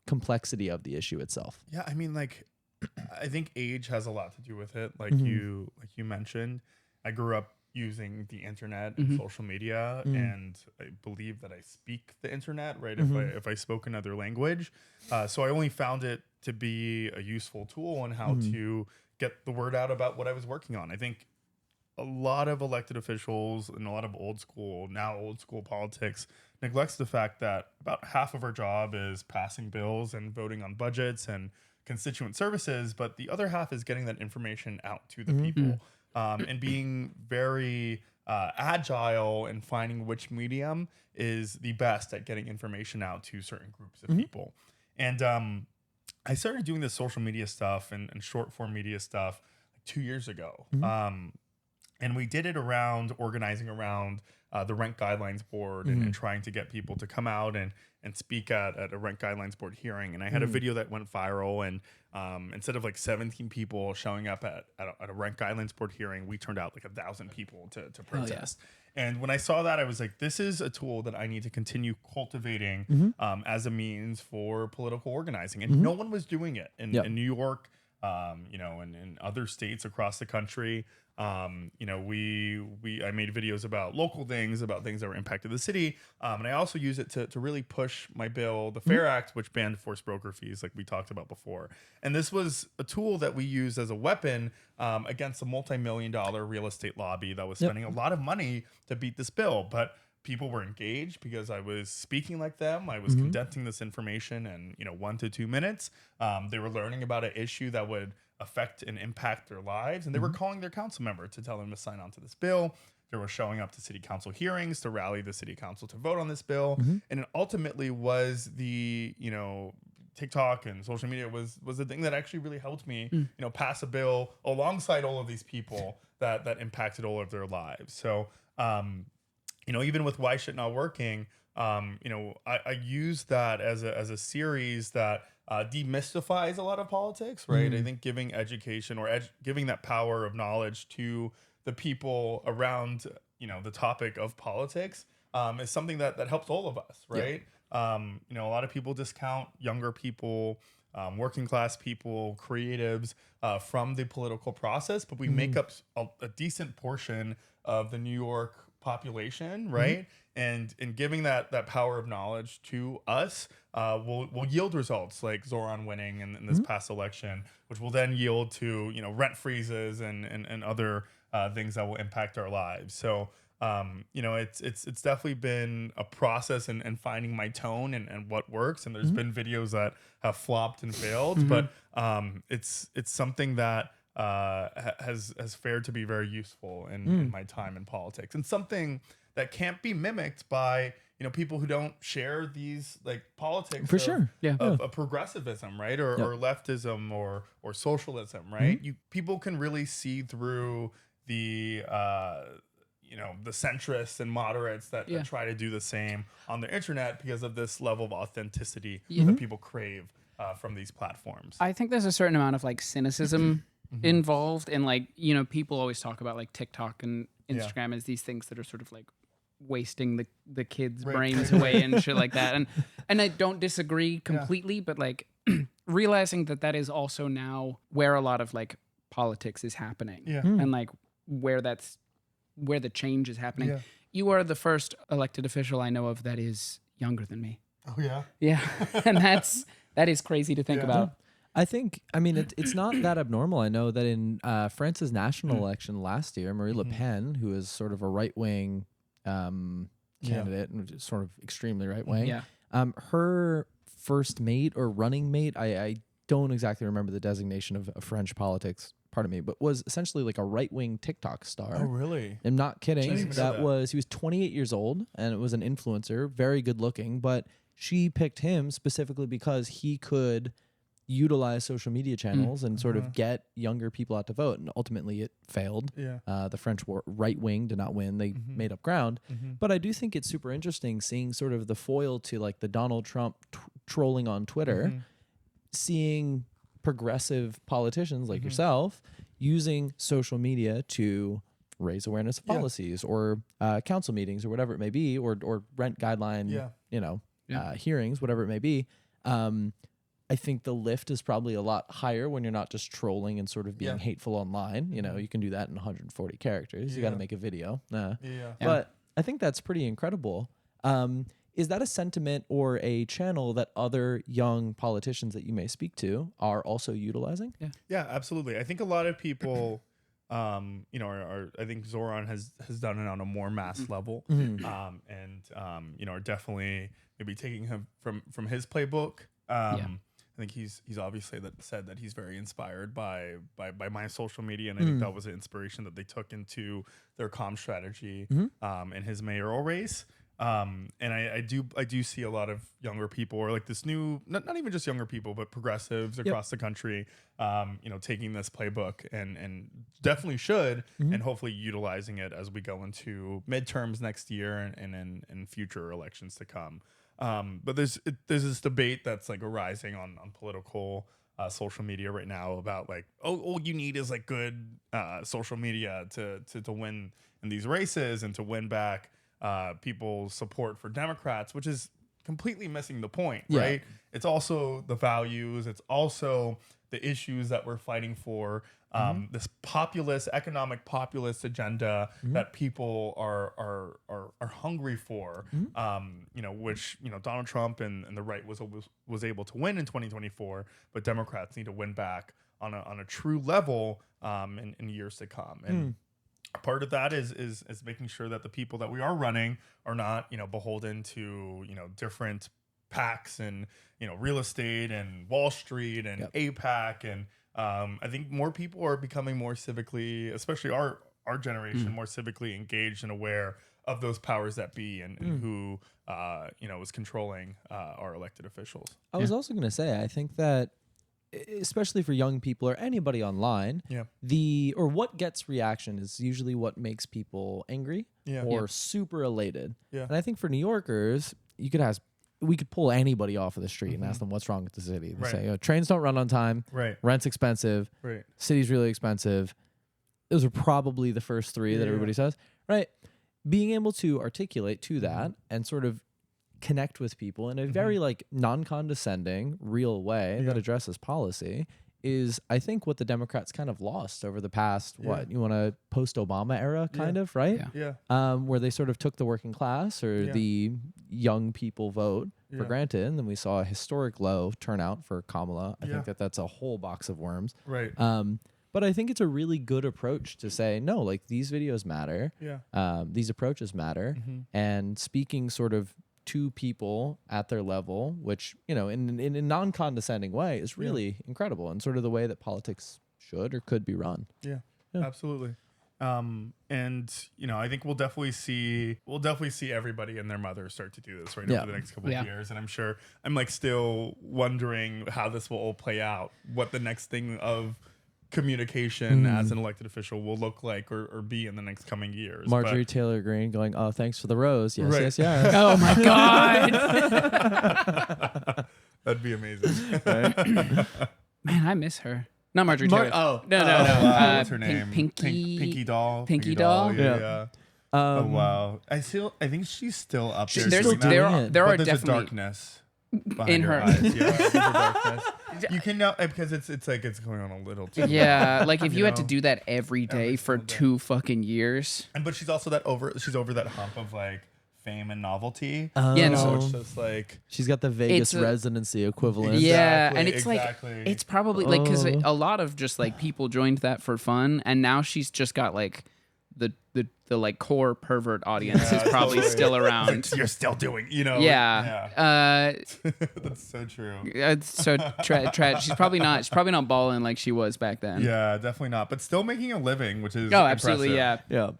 complexity of the issue itself. Yeah, I mean, like, I think age has a lot to do with it. Like you mentioned, I grew up using the internet and social media, and I believe that I speak the internet, right? If I spoke another language, so I only found it to be a useful tool on how to get the word out about what I was working on. I think a lot of elected officials and a lot of old school politics neglects the fact that about half of our job is passing bills and voting on budgets and constituent services, but the other half is getting that information out to the people. and being very agile and finding which medium is the best at getting information out to certain groups of people. And I started doing this social media stuff and short form media stuff like 2 years ago. And we did it around organizing around the rent guidelines board and trying to get people to come out and speak at a rent guidelines board hearing. And I had a video that went viral, and instead of like 17 people showing up at a rent guidelines board hearing, we turned out like 1,000 people to protest. And when I saw that, I was like, this is a tool that I need to continue cultivating as a means for political organizing. And no one was doing it in New York, you know, and in other states across the country. You know, I made videos about local things, about things that were impacted the city. And I also use it to really push my bill, the Fair Act, which banned forced broker fees, like we talked about before. And this was a tool that we used as a weapon against a multi-million-dollar real estate lobby that was spending a lot of money to beat this bill. But people were engaged because I was speaking like them. I was condensing this information in, you know, 1 to 2 minutes. They were learning about an issue that would affect and impact their lives. And they were calling their council member to tell them to sign on to this bill. They were showing up to city council hearings to rally the city council to vote on this bill. And it ultimately was the, you know, TikTok and social media was the thing that actually really helped me, you know, pass a bill alongside all of these people that impacted all of their lives. So, you know, even with Why Shit Not Working, you know, I use that as a series that demystifies a lot of politics, right? I think giving education or giving that power of knowledge to the people around, you know, the topic of politics is something that helps all of us, right? You know, a lot of people discount younger people, working class people, creatives from the political process, but we make up a decent portion of the New York population, right? And in giving that power of knowledge to us will yield results like Zoran winning in this past election, which will then yield to, you know, rent freezes and other things that will impact our lives. So you know, it's definitely been a process and finding my tone and what works. And there's been videos that have flopped and failed, but it's something that has fared to be very useful in my time in politics, and something that can't be mimicked by, you know, people who don't share these like politics of progressivism, right? Or leftism or socialism, right? People can really see through the you know, the centrists and moderates that try to do the same on the internet because of this level of authenticity that people crave from these platforms. I think there's a certain amount of like cynicism involved, and like, you know, people always talk about like TikTok and Instagram as these things that are sort of like wasting the kids' brains away and shit like that. And I don't disagree completely, but like realizing that is also now where a lot of like politics is happening, and like where the change is happening. You are the first elected official I know of that is younger than me. Oh yeah. Yeah. And that is crazy to think about. I think, I mean, it's not that abnormal. I know that in France's national election last year, Marine Le Pen, who is sort of a right-wing candidate, and sort of extremely right-wing, her first mate or running mate, I don't exactly remember the designation of French politics, pardon me, but was essentially like a right-wing TikTok star. Oh, really? I'm not kidding. He was 28 years old, and it was an influencer, very good looking, but she picked him specifically because he could utilize social media channels and sort of get younger people out to vote. And ultimately it failed. The French right wing did not win. They made up ground. But I do think it's super interesting seeing sort of the foil to like the Donald Trump trolling on Twitter, seeing progressive politicians like yourself using social media to raise awareness of policies or council meetings or whatever it may be, or rent guideline, you know, hearings, whatever it may be. I think the lift is probably a lot higher when you're not just trolling and sort of being hateful online. You know, you can do that in 140 characters. You got to make a video. But I think that's pretty incredible. Is that a sentiment or a channel that other young politicians that you may speak to are also utilizing? Yeah, absolutely. I think a lot of people, you know, I think Zoran has done it on a more mass level, and you know, are definitely maybe taking him from his playbook. think he's obviously said that he's very inspired by my social media, and I think that was an inspiration that they took into their comm strategy in his mayoral race. And I do see a lot of younger people, or like this new, not even just younger people, but progressives across the country, taking this playbook and definitely should, and hopefully utilizing it as we go into midterms next year and future elections to come. But there's this debate that's like arising on political social media right now about like, all you need is like good social media to win in these races and to win back people's support for Democrats, which is completely missing the point, right? It's also the values. It's also the issues that we're fighting for. This economic populist agenda that people are hungry for. Which Donald Trump and the right was able to win in 2024, but Democrats need to win back on a true level in years to come. And part of that is making sure that the people that we are running are not beholden to different PACs and real estate and Wall Street and APAC, and I think more people are becoming more civically, especially our generation, more civically engaged and aware of those powers that be and who is controlling our elected officials. I was also going to say, I think that especially for young people or anybody online, what gets reaction is usually what makes people angry or super elated. And I think for New Yorkers, we could pull anybody off of the street and ask them what's wrong with the city. They say, trains don't run on time, rent's expensive, city's really expensive. Those are probably the first three that everybody says, right? Being able to articulate to that and sort of connect with people in a very like non-condescending, real way that addresses policy is, I think, what the Democrats kind of lost over the past, you want to post-Obama era kind of, right? Where they sort of took the working class or the young people vote for granted, and then we saw a historic low turnout for Kamala. I think that's a whole box of worms. Right. But I think it's a really good approach to say, no, like these videos matter. These approaches matter. And speaking sort of to people at their level, which, in a non-condescending way is really incredible, and sort of the way that politics should or could be run. Yeah. Absolutely. And I think we'll definitely see everybody and their mother start to do this over the next couple of years. And I'm like still wondering how this will all play out, what the next thing of communication as an elected official will look like or be in the next coming years. Marjorie Taylor Greene going, "Oh, thanks for the rose." Yes, yes. Oh my God. That'd be amazing. Man, I miss her. Not Marjorie Taylor. No. What's her name? Pinky Doll. Pinky Doll. Yeah. Oh wow. I think she's still up there. There are definitely a darkness in her eyes. Yeah, there's a darkness. You can know because it's like it's going on a little too. Yeah, like if you had to do that every day for 2 fucking years. But she's also over that hump of like fame and novelty. Yeah, no. So it's just like she's got the Vegas residency equivalent. Yeah, and it's like it's probably like because a lot of just like people joined that for fun, and now she's just got like the like core pervert audience is probably still around. You're still doing, Yeah. That's so true. It's so she's probably not balling like she was back then. Yeah, definitely not. But still making a living, which is absolutely, impressive. yeah.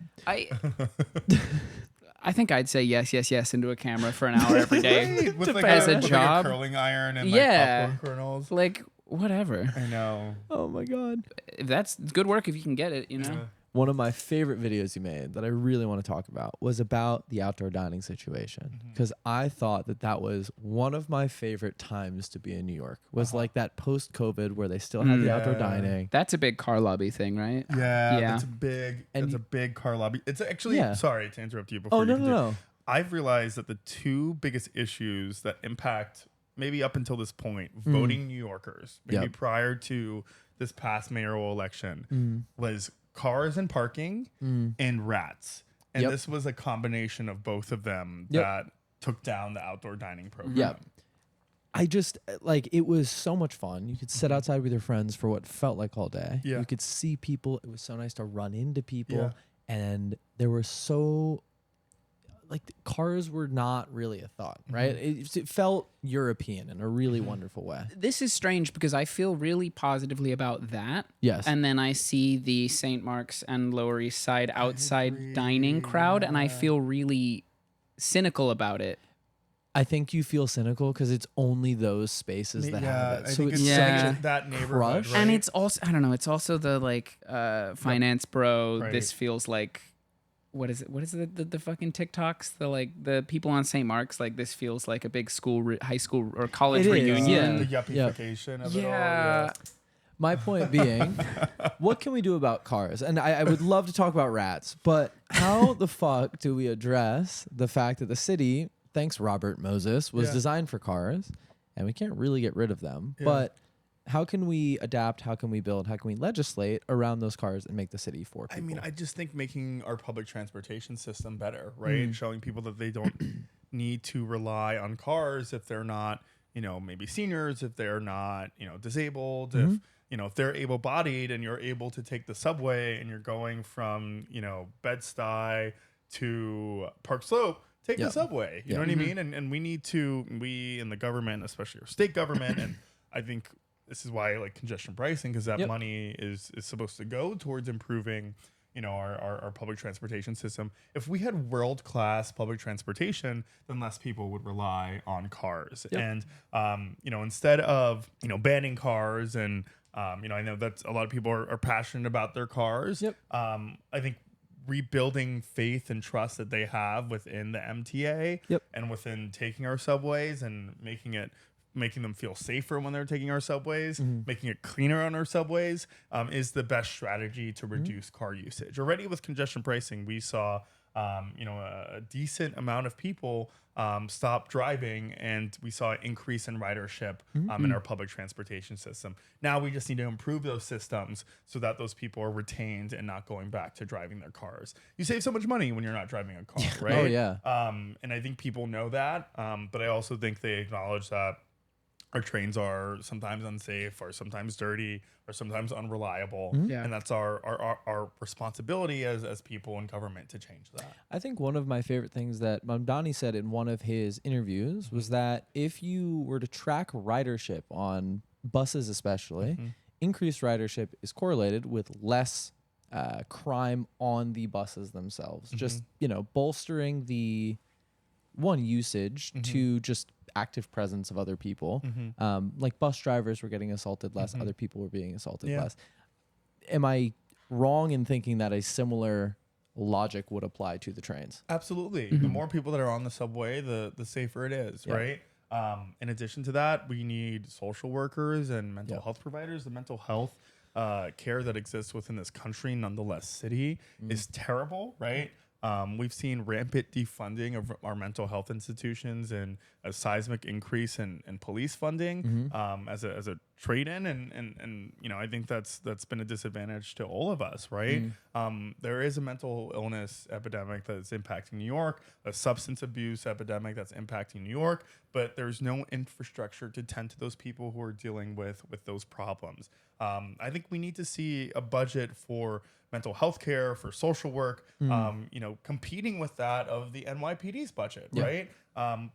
I think I'd say yes into a camera for an hour every day with like as a with job. Like a curling iron and like popcorn kernels. Like whatever. I know. Oh my God. That's good work if you can get it, Yeah. One of my favorite videos you made that I really want to talk about was about the outdoor dining situation, because I thought that was one of my favorite times to be in New York, was like that post-COVID where they still had the outdoor dining. That's a big car lobby thing, right? Yeah. That's a big car lobby. It's actually, sorry to interrupt you before you continue. No. I've realized that the two biggest issues that impact, maybe up until this point, voting New Yorkers, maybe prior to this past mayoral election, was cars and parking and rats. And this was a combination of both of them that took down the outdoor dining program. Yeah. I just, like, it was so much fun. You could sit outside with your friends for what felt like all day. Yeah. You could see people. It was so nice to run into people. Yeah. And there were so, like cars were not really a thought, right? It felt European in a really wonderful way. This is strange because I feel really positively about that. Yes. And then I see the St. Mark's and Lower East Side outside dining crowd, and I feel really cynical about it. I think you feel cynical because it's only those spaces that have it. I So think it's it's Yeah. that neighborhood, crushed. right? And it's also, I don't know, it's also the like finance bro. Right. This feels like, what is it? What is the fucking TikToks? The people on St. Mark's, like, this feels like a big school, high school or college It is, reunion. the yuppification of it all. Yeah. My point being, what can we do about cars? And I would love to talk about rats, but how the fuck do we address the fact that the city, thanks Robert Moses, was designed for cars, and we can't really get rid of them. Yeah. But how can we adapt? How can we build? How can we legislate around those cars and make the city for people? I mean, I just think making our public transportation system better, right? Showing people that they don't need to rely on cars if they're not, maybe seniors, if they're not, disabled, if, if they're able-bodied and you're able to take the subway and you're going from, Bed-Stuy to Park Slope, take the subway. You know what I mean? And we need to, we in the government, especially our state government, and I think this is why I like congestion pricing, because that money is supposed to go towards improving, our public transportation system. If we had world-class public transportation, then less people would rely on cars. And, instead of, banning cars and, I know that a lot of people are passionate about their cars. I think rebuilding faith and trust that they have within the MTA and within taking our subways and making them feel safer when they're taking our subways, making it cleaner on our subways, is the best strategy to reduce car usage. Already with congestion pricing, we saw a decent amount of people stop driving, and we saw an increase in ridership in our public transportation system. Now we just need to improve those systems so that those people are retained and not going back to driving their cars. You save so much money when you're not driving a car, right? Oh, yeah. And I think people know that, but I also think they acknowledge that our trains are sometimes unsafe or sometimes dirty or sometimes unreliable. And that's our responsibility as people in government to change that. I think one of my favorite things that Mamdani said in one of his interviews was that if you were to track ridership on buses especially, increased ridership is correlated with less crime on the buses themselves. Just, bolstering the usage to just active presence of other people. Like bus drivers were getting assaulted less, other people were being assaulted less. Am I wrong in thinking that a similar logic would apply to the trains? Absolutely. The more people that are on the subway, the safer it is, right? In addition to that, we need social workers and mental health providers. The mental health care that exists within this country, nonetheless city, is terrible, right? We've seen rampant defunding of our mental health institutions and a seismic increase in police funding as a trade-in, and I think that's been a disadvantage to all of us, right? There is a mental illness epidemic that is impacting New York, a substance abuse epidemic that's impacting New York, but there's no infrastructure to tend to those people who are dealing with those problems. I think we need to see a budget for mental health care, for social work, competing with that of the NYPD's budget, right?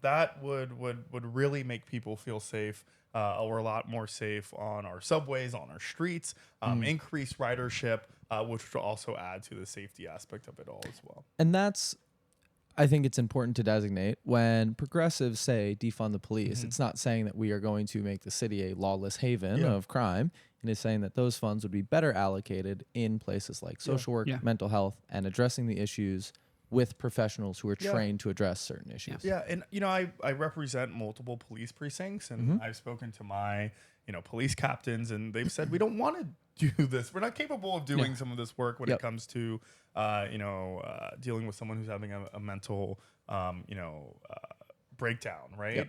That would really make people feel safe, or a lot more safe on our subways, on our streets, increase ridership, which will also add to the safety aspect of it all as well. And that's, I think it's important to designate when progressives say defund the police, it's not saying that we are going to make the city a lawless haven of crime. It is saying that those funds would be better allocated in places like social work, mental health, and addressing the issues with professionals who are trained to address certain issues. Yeah, and I represent multiple police precincts, and I've spoken to my police captains, and they've said we don't want to do this. We're not capable of doing some of this work when it comes to dealing with someone who's having a mental breakdown, right?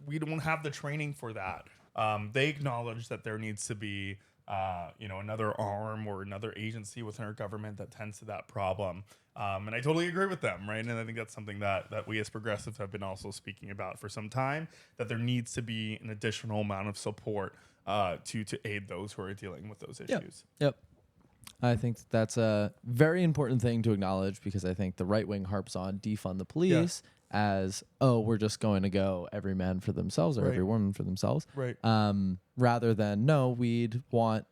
We don't have the training for that. They acknowledge that there needs to be another arm or another agency within our government that tends to that problem. And I totally agree with them, right? And I think that's something that we as progressives have been also speaking about for some time, that there needs to be an additional amount of support to aid those who are dealing with those issues. Yep. I think that's a very important thing to acknowledge because I think the right wing harps on defund the police as, oh, we're just going to go every man for themselves or every woman for themselves. Right. Rather than, no, we'd want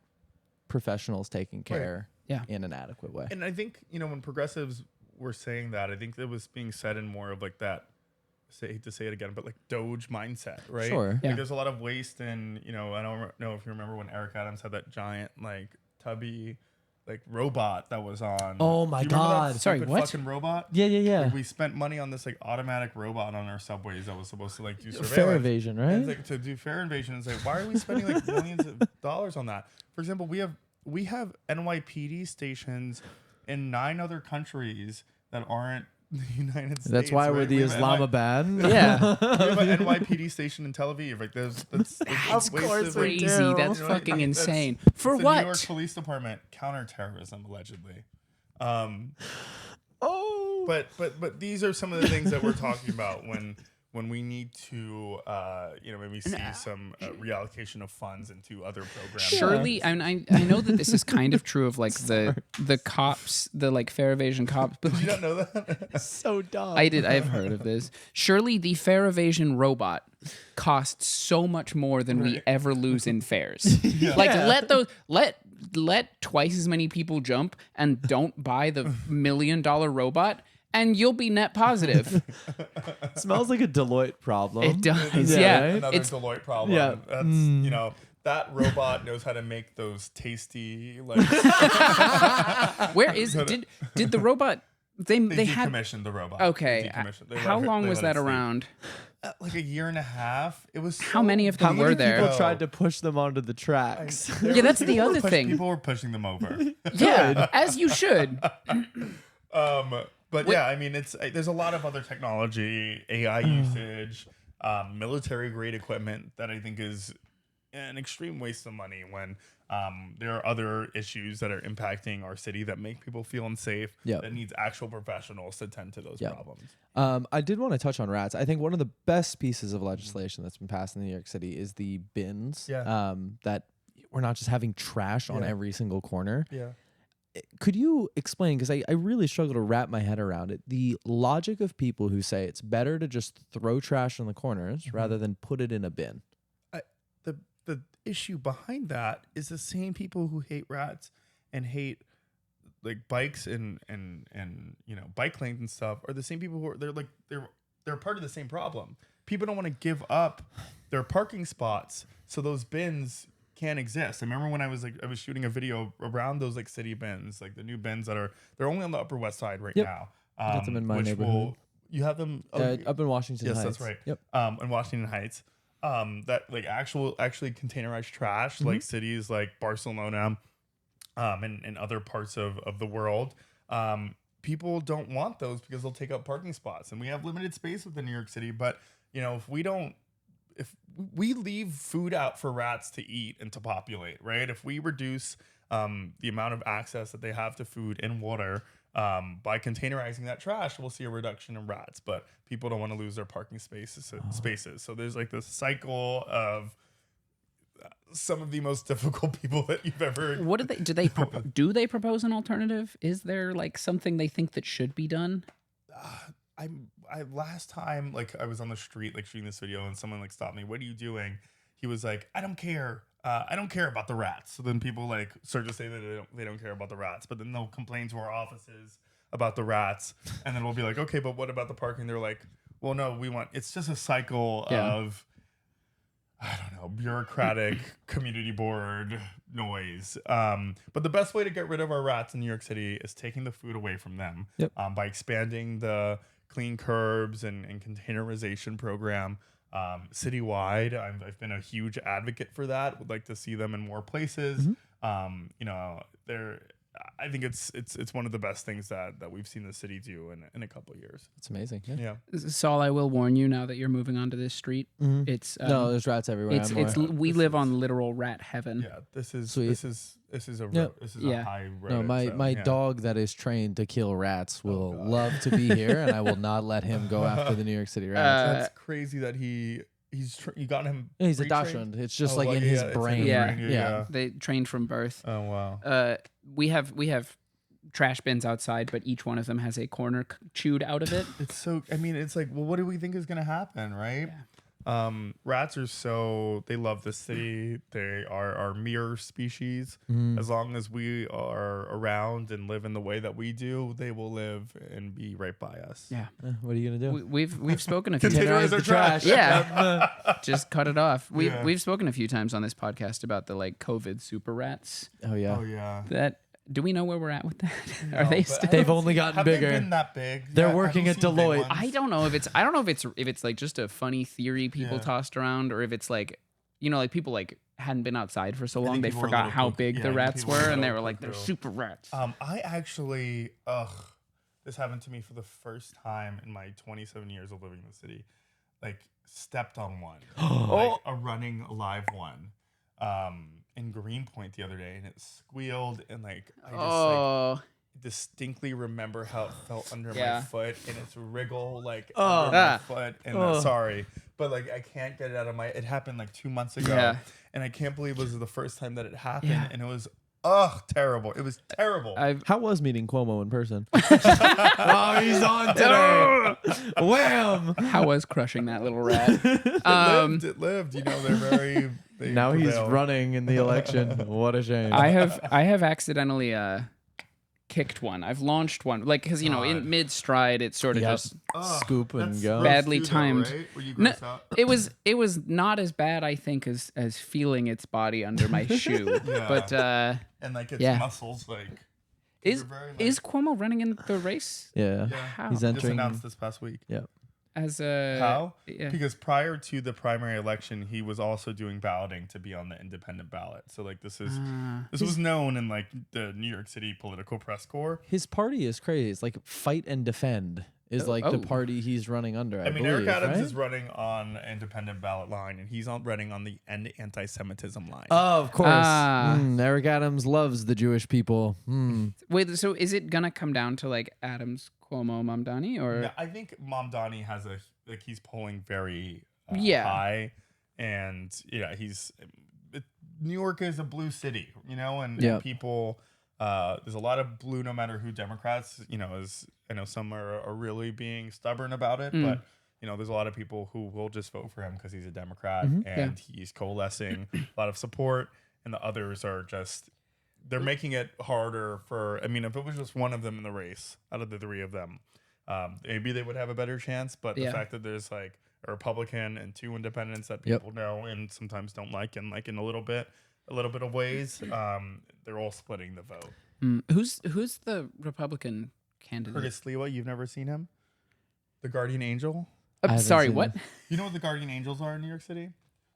professionals taking care Yeah. in an adequate way. And I think, when progressives were saying that, I think it was being said in more of like that, I hate to say it again, but like Doge mindset, right? Sure. Yeah. Like there's a lot of waste in, I don't know if you remember when Eric Adams had that giant, like, tubby, like, robot that was on. Oh my Do you remember that God. Sorry, stupid what? fucking robot? Yeah. Like, we spent money on this, like, automatic robot on our subways that was supposed to, like, do surveillance. Fair evasion, right? And it's like, to do fare evasion. It's like, why are we spending, like, millions of dollars on that? For example, we have NYPD stations in 9 other countries that aren't the United States. That's why we're right? the We have Islamabad. Yeah. We have an NYPD station in Tel Aviv. Like, that's Of course we Crazy. do. That's You know, fucking that's- insane. it's For the what? New York Police Department counterterrorism allegedly. Oh. But these are some of the things that we're talking about when we need to maybe see some reallocation of funds into other programs. Surely, I know that this is kind of true of like the cops, the like fare evasion cops. But Did you like, not know that? So dumb. I've heard of this. Surely the fare evasion robot costs so much more than we ever lose in fares. Like let twice as many people jump and don't buy the $1 million robot, and you'll be net positive. Smells like a Deloitte problem. It does, Yeah, yeah. right? Another It's Deloitte problem. Yeah. That's that robot knows how to make those tasty like where is did the robot? They had decommissioned the robot. okay. How long was that around? Like a year and a half. It was How many of them How many were there? people tried to push them onto the tracks? Yeah, that's the other thing. People were pushing them over. Yeah, as you should. But yeah, I mean, there's a lot of other technology, AI usage, military grade equipment that I think is an extreme waste of money when there are other issues that are impacting our city that make people feel unsafe. Yep. That needs actual professionals to tend to those Yep. problems. I did want to touch on rats. I think one of the best pieces of legislation that's been passed in New York City is the bins. Yeah. That we're not just having trash on every single corner. Yeah. Could you explain, because I really struggle to wrap my head around it, the logic of people who say it's better to just throw trash in the corners rather than put it in a bin? The issue behind that is the same people who hate rats and hate like bikes and bike lanes and stuff are the same people who are they're part of the same problem. People don't want to give up their parking spots so those bins can't exist. I remember when I was shooting a video around those like city bins, like the new bins they're only on the Upper West Side right now. Got them in my neighborhood. You have them Up in Washington Yes, Heights. that's right. Yep. In Washington Heights. That like actually containerized trash, like cities like Barcelona, and other parts of the world. People don't want those because they'll take up parking spots, and we have limited space within New York City. But if we leave food out for rats to eat and to populate, right? If we reduce the amount of access that they have to food and water by containerizing that trash, we'll see a reduction in rats. But people don't want to lose their parking spaces. So there's like this cycle of some of the most difficult people that you've ever. What do they propose an alternative? Is there like something they think that should be done? I last time like I was on the street like shooting this video and someone like stopped me. What are you doing? He was like, I don't care. I don't care about the rats. So then people like start to say that they don't care about the rats, but then they'll complain to our offices about the rats, and then we'll be like, okay, but what about the parking? They're like, well, no, it's just a cycle of I don't know, bureaucratic community board noise. But the best way to get rid of our rats in New York City is taking the food away from them. Yep. By expanding the clean curbs and containerization program citywide. I've been a huge advocate for that. Would like to see them in more places. I think it's one of the best things that we've seen the city do in a couple of years. It's amazing. Yeah. Saul, I will warn you now that you're moving onto this street. It's No, there's rats everywhere. we live on literal rat heaven. Yeah, this is Sweet. this is a Yep. this is Yeah. a high road. No, my yeah. dog that is trained to kill rats will God. love to be here, and I will not let him go after the New York City rats. That's crazy that you got him. He's pre-trained? Dachshund. It's just Oh, like well, in his it's brain. Yeah. brain, Yeah. They trained from birth. Oh wow. we have trash bins outside, but each one of them has a corner chewed out of it. It's so. I mean, it's like, well, what do we think is gonna happen, right? Rats are they love the city. They are our mirror species. As long as we are around and live in the way that we do, they will live and be right by us. Yeah. What are you gonna do? We've spoken a few Containerize times. our trash. Yeah. Just cut it off. Yeah. We've spoken a few times on this podcast about the like COVID super rats. Oh yeah. Oh yeah. That do we know where we're at with that? No, Are they but still? They've only gotten have bigger. They been that big? They're Have working you at seen big Deloitte. ones? I don't know if it's like just a funny theory people Yeah. tossed around, or if it's like, you know, like people like hadn't been outside for so long think they people were a forgot little how cuckoo. big Yeah, the I think rats people were a were, and they little were like, they're cuckoo. super rats. I actually, this happened to me for the first time in my 27 years of living in the city. Like, stepped on one, like a running live one, in Greenpoint the other day, and it squealed, and like I just like distinctly remember how it felt under my foot, and its wriggle like under my foot, and sorry, but like I can't get it out of my. It happened like 2 months ago, and I can't believe it was the first time that it happened, and it was terrible. It was terrible. How was meeting Cuomo in person? Oh, he's on today. Wham! How was crushing that little rat? It lived. You know, they're very. They Now he's prevail. running in the election. What a shame. I have accidentally kicked one. I've launched one, like, because you know in mid stride it sort of just scoop and That's go. gross badly too, though, timed. right? Were you No, grossed out? it was not as bad, I think, as feeling its body under my shoe. Yeah. But And like its yeah. muscles, like is you're very, like- is Cuomo running in the race Yeah. How? He's just entering. announced this past week. Yeah. as a How? Yeah. Because prior to the primary election, he was also doing balloting to be on the independent ballot. So like this was known in like the New York City political press corps. His party is crazy. It's like Fight and Defend is like the party he's running under. I mean, believe, Eric Adams right? is running on the independent ballot line, and he's running on the anti-Semitism line. Oh, of course. Ah. Eric Adams loves the Jewish people. Wait, so is it gonna come down to like Adams, Cuomo, Mamdani, or Yeah, I think Mamdani has he's polling very Yeah. high, and New York is a blue city, you know, and people. There's a lot of blue, no matter who Democrats, you know, as I know some are really being stubborn about it, but you know, there's a lot of people who will just vote for him because he's a Democrat and he's coalescing a lot of support, and the others are just they're making it harder for. I mean, if it was just one of them in the race out of the three of them, maybe they would have a better chance. But the fact that there's like a Republican and two independents that people know and sometimes don't like, and like in a little bit of ways, they're all splitting the vote. who's the Republican candidate? Curtis Sliwa, you've never seen him? The Guardian Angel? Sorry, seen what? him. You know what the Guardian Angels are in New York City?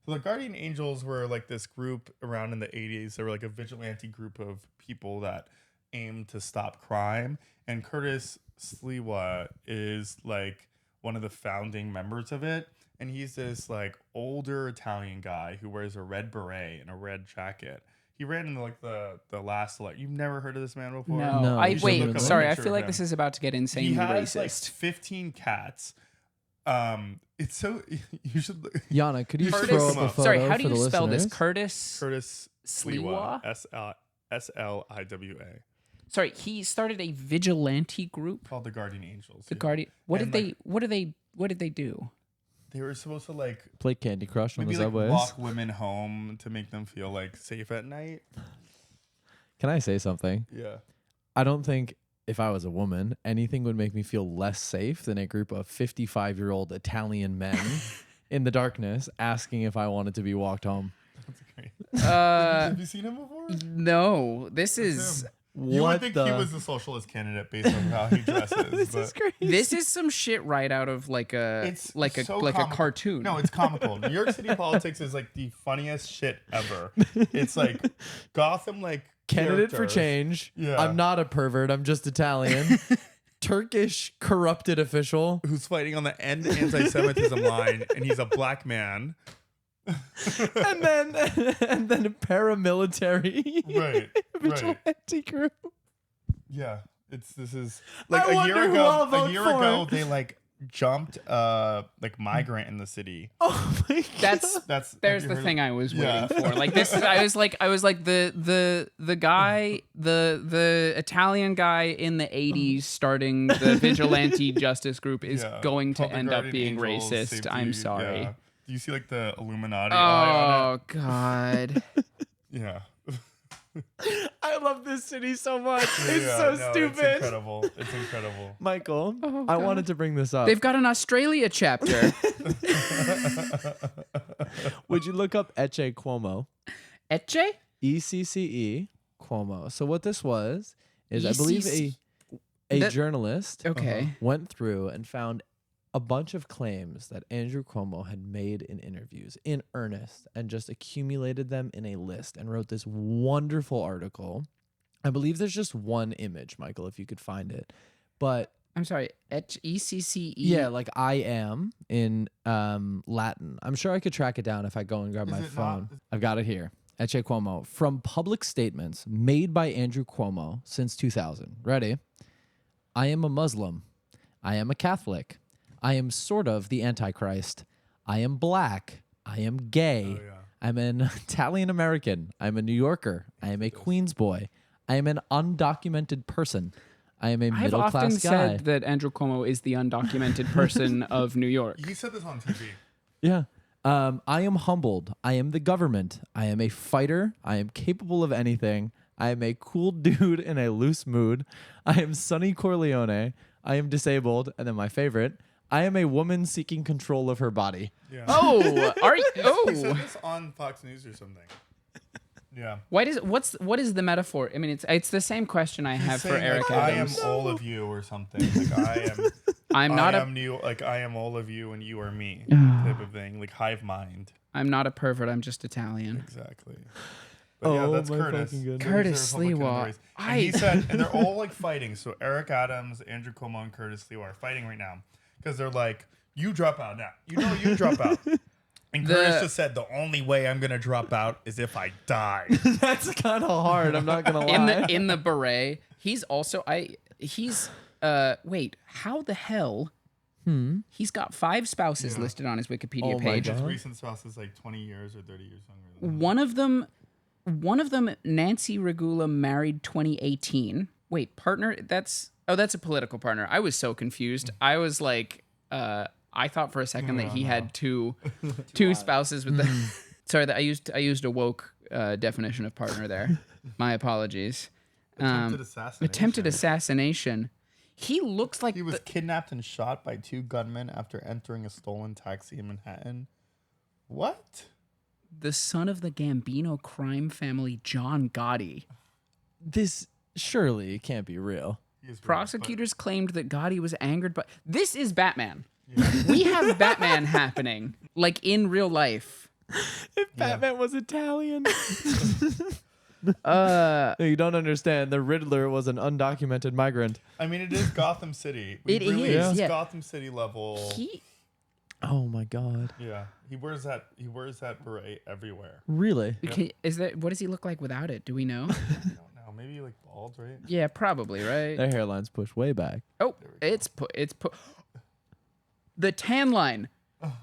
So the Guardian Angels were like this group around in the 80s. They were like a vigilante group of people that aimed to stop crime. And Curtis Sliwa is like one of the founding members of it. And he's this like older Italian guy who wears a red beret and a red jacket. He ran in like the last election. You've never heard of this man before? No, No, I you should wait. look up a Sorry, I picture feel of like him. this is about to get He insanely has like racist. 15 cats. It's so you should look. Yana, could you Curtis, scroll up a photo sorry, how do for you the spell this? listeners? Curtis Sliwa, Sliwa? Sliwa. Sorry, he started a vigilante group. Called the Guardian Angels. The yeah. Guardian. What And, did they do? They were supposed to like Play Candy Crush on the maybe like subways. walk women home to make them feel like safe at night. Can I say something? Yeah. I don't think if I was a woman, anything would make me feel less safe than a group of 55-year-old Italian men in the darkness asking if I wanted to be walked home. That's great. Have you seen him before? No, this is Him. You What would think the- he was the socialist candidate based on how he dresses. but crazy. this is some shit right out of like a It's like a so like a comical. cartoon. No, it's comical. New York City politics is like the funniest shit ever. It's like Gotham, like Candidate for characters. change. Yeah. I'm not a pervert. I'm just Italian. Turkish corrupted official. Who's fighting on the end anti-Semitism line, and he's a black man. and then a paramilitary Right, right. vigilante group. Yeah, this is I like a wonder year who I'll ago. vote A year for. ago, they like jumped like migrant in the city. Oh my God. That's There's the thing I was waiting for. Like this is I was like the guy, the Italian guy in the 80s starting the vigilante justice group is going to Public end up Guardian being Angels, racist. safety, I'm sorry. yeah. Do you see like the Illuminati eye on Oh God. it? Yeah. I love this city so much. It's Yeah, so no, stupid. It's incredible. It's incredible. Michael, Oh, I God. wanted to bring this up. They've got an Australia chapter. Would you look up Ecce Cuomo? Etche? ECCE Cuomo. So what this was is I believe a That- journalist Okay. went through and found a bunch of claims that Andrew Cuomo had made in interviews in earnest and just accumulated them in a list and wrote this wonderful article. I believe there's just one image, Michael, if you could find it. But I'm sorry. ECCE. yeah, like I am in Latin. I'm sure I could track it down if I go and grab my it phone. not- I've got it here. Ecce Cuomo. From public statements made by Andrew Cuomo since 2000. Ready? I am a Muslim. I am a Catholic. I am sort of the Antichrist. I am black. I am gay. Oh, yeah. I'm an Italian American. I'm a New Yorker. I am a Queens boy. I am an undocumented person. I am a I've middle often class guy. said that Andrew Cuomo is the undocumented person of New York. He said this on TV. Yeah. I am humbled. I am the government. I am a fighter. I am capable of anything. I am a cool dude in a loose mood. I am Sonny Corleone. I am disabled. And then my favorite, I am a woman seeking control of her body. Yeah. Oh, are you? He Oh, said this on Fox News or something. Yeah. what is the metaphor? I mean, it's the same question I have for Saying, Eric like, Adams. I am all of you or something. Like I am. I'm not I a am new. Like I am all of you and you are me. Type of thing. Like hive mind. I'm not a pervert. I'm just Italian. Exactly. But yeah, that's my Curtis. fucking goodness. Curtis Republican Lewa. race. And he said, and they're all like fighting. So Eric Adams, Andrew Cuomo, and Curtis Lewa are fighting right now because they're like, "You drop out now. You drop out." And Curtis just said, "The only way I'm gonna drop out is if I die." That's kind of hard. I'm not gonna lie. in the beret. He's also wait, how the hell? He's got 5 spouses Yeah. listed on his Wikipedia Oh my page. God. His recent spouse is like 20 years or 30 years younger than him. One of them, Nancy Regula, married 2018. Wait, partner? That's a political partner. I was so confused. I was like, I thought for a second that he had two spouses with the. Sorry, that I used a woke definition of partner there. My apologies. Attempted assassination. Attempted assassination. He looks like He was kidnapped and shot by 2 gunmen after entering a stolen taxi in Manhattan. What? the son of the Gambino crime family, John Gotti. This surely can't be real. He is Prosecutors claimed that Gotti was angered by. This is Batman. We have Batman happening, like in real life. If Batman was Italian. No, you don't understand. The Riddler was an undocumented migrant. I mean, it is Gotham City. It is, yeah. Gotham City level. Oh my God. Yeah, he wears that. He wears that beret everywhere. Really? What does he look like without it? Do we know? I don't know. Maybe like bald, right? Yeah, probably, right? Their hairline's pushed way back. Oh, it's the tan line.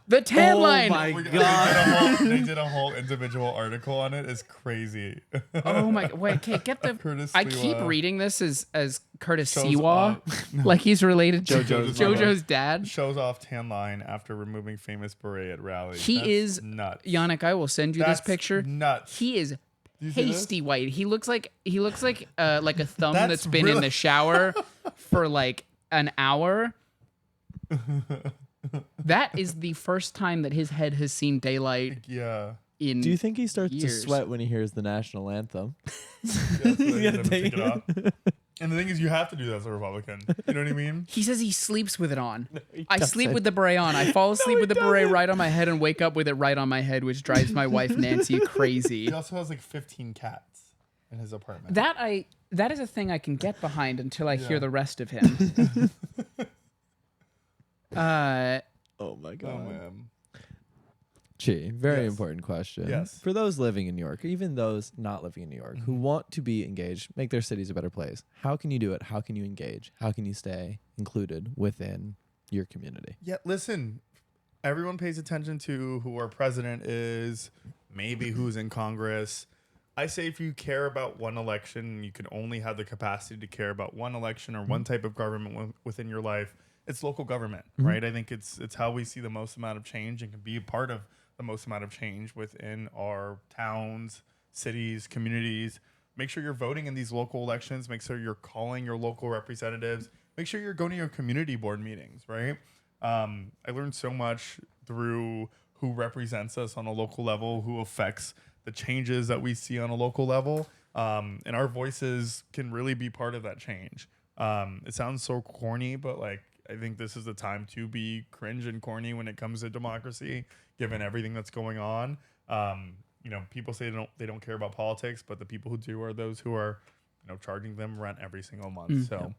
The tan line. my They did a whole individual article on it. It's crazy. Oh my! Wait, okay, get the. Curtis I keep Lewa. reading this as Curtis Shows Siwa, off- like he's related to JoJo's JoJo's dad. Shows off tan line after removing famous beret at rally. He That's is nuts. Yannick, I will send you That's this picture. nuts. He is you see this? pasty white. He looks like a thumb That's that's been in really- the shower for like an hour. That is the first time that his head has seen daylight Yeah. in. Do you think he starts to years. sweat when he hears the national anthem? That's what they gotta never take take it off. And the thing is, you have to do that as a Republican. You know what I mean? He says he sleeps with it on. I doesn't. sleep with the beret on. I fall asleep he with the beret doesn't. right on my head and wake up with it right on my head, which drives my wife Nancy crazy. He also has like 15 cats in his apartment. That is a thing I can get behind until I hear Yeah. the rest of him. Oh my Oh, God. man. Gee, very Yes. important question. Yes. For those living in New York, even those not living in New York, who want to be engaged, make their cities a better place. How can you do it? How can you engage? How can you stay included within your community. Yeah, listen, everyone pays attention to who our president is, maybe who's in Congress. I say if you care about one election, you can only have the capacity to care about one election or one type of government within your life. It's local government, right? I think it's how we see the most amount of change and can be a part of the most amount of change within our towns, cities, communities. Make sure you're voting in these local elections. Make sure you're calling your local representatives. Make sure you're going to your community board meetings, right? I learned so much through who represents us on a local level, who affects the changes that we see on a local level. And our voices can really be part of that change. It sounds so corny, but like, I think this is the time to be cringe and corny when it comes to democracy, given everything that's going on. You know, people say they don't care about politics, but the people who do are those who are, you know, charging them rent every single month. So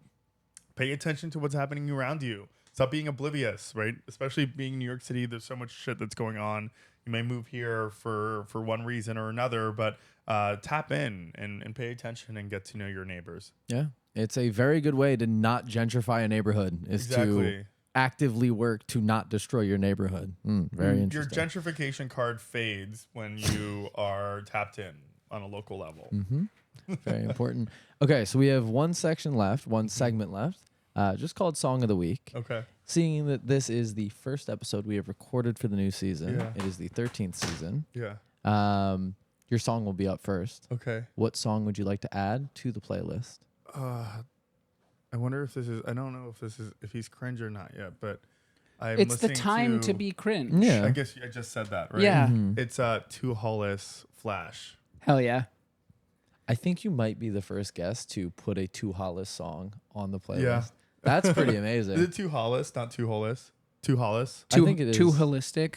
pay attention to what's happening around you. Stop being oblivious, right? Especially being in New York City, there's so much shit that's going on. You may move here for one reason or another, but tap in and pay attention and get to know your neighbors. Yeah. It's a very good way to not gentrify a neighborhood is to actively work to not destroy your neighborhood. Very interesting. Your gentrification card fades when you are tapped in on a local level. Very important. Okay, so we have one segment left, just called Song of the Week. Okay. Seeing that this is the first episode we have recorded for the new season, Yeah. it is the 13th season. Yeah. Your song will be up first. Okay. What song would you like to add to the playlist? I wonder if this is. I don't know if he's cringe or not yet, but It's the time to be cringe. Yeah. I guess I just said that, right? Yeah. It's Two Hollis Flash. Hell yeah. I think you might be the first guest to put a Two Hollis song on the playlist. Yeah. That's pretty Is amazing. it Two Hollis, not Two Hollis? Two Hollis. I think it is. Too holistic.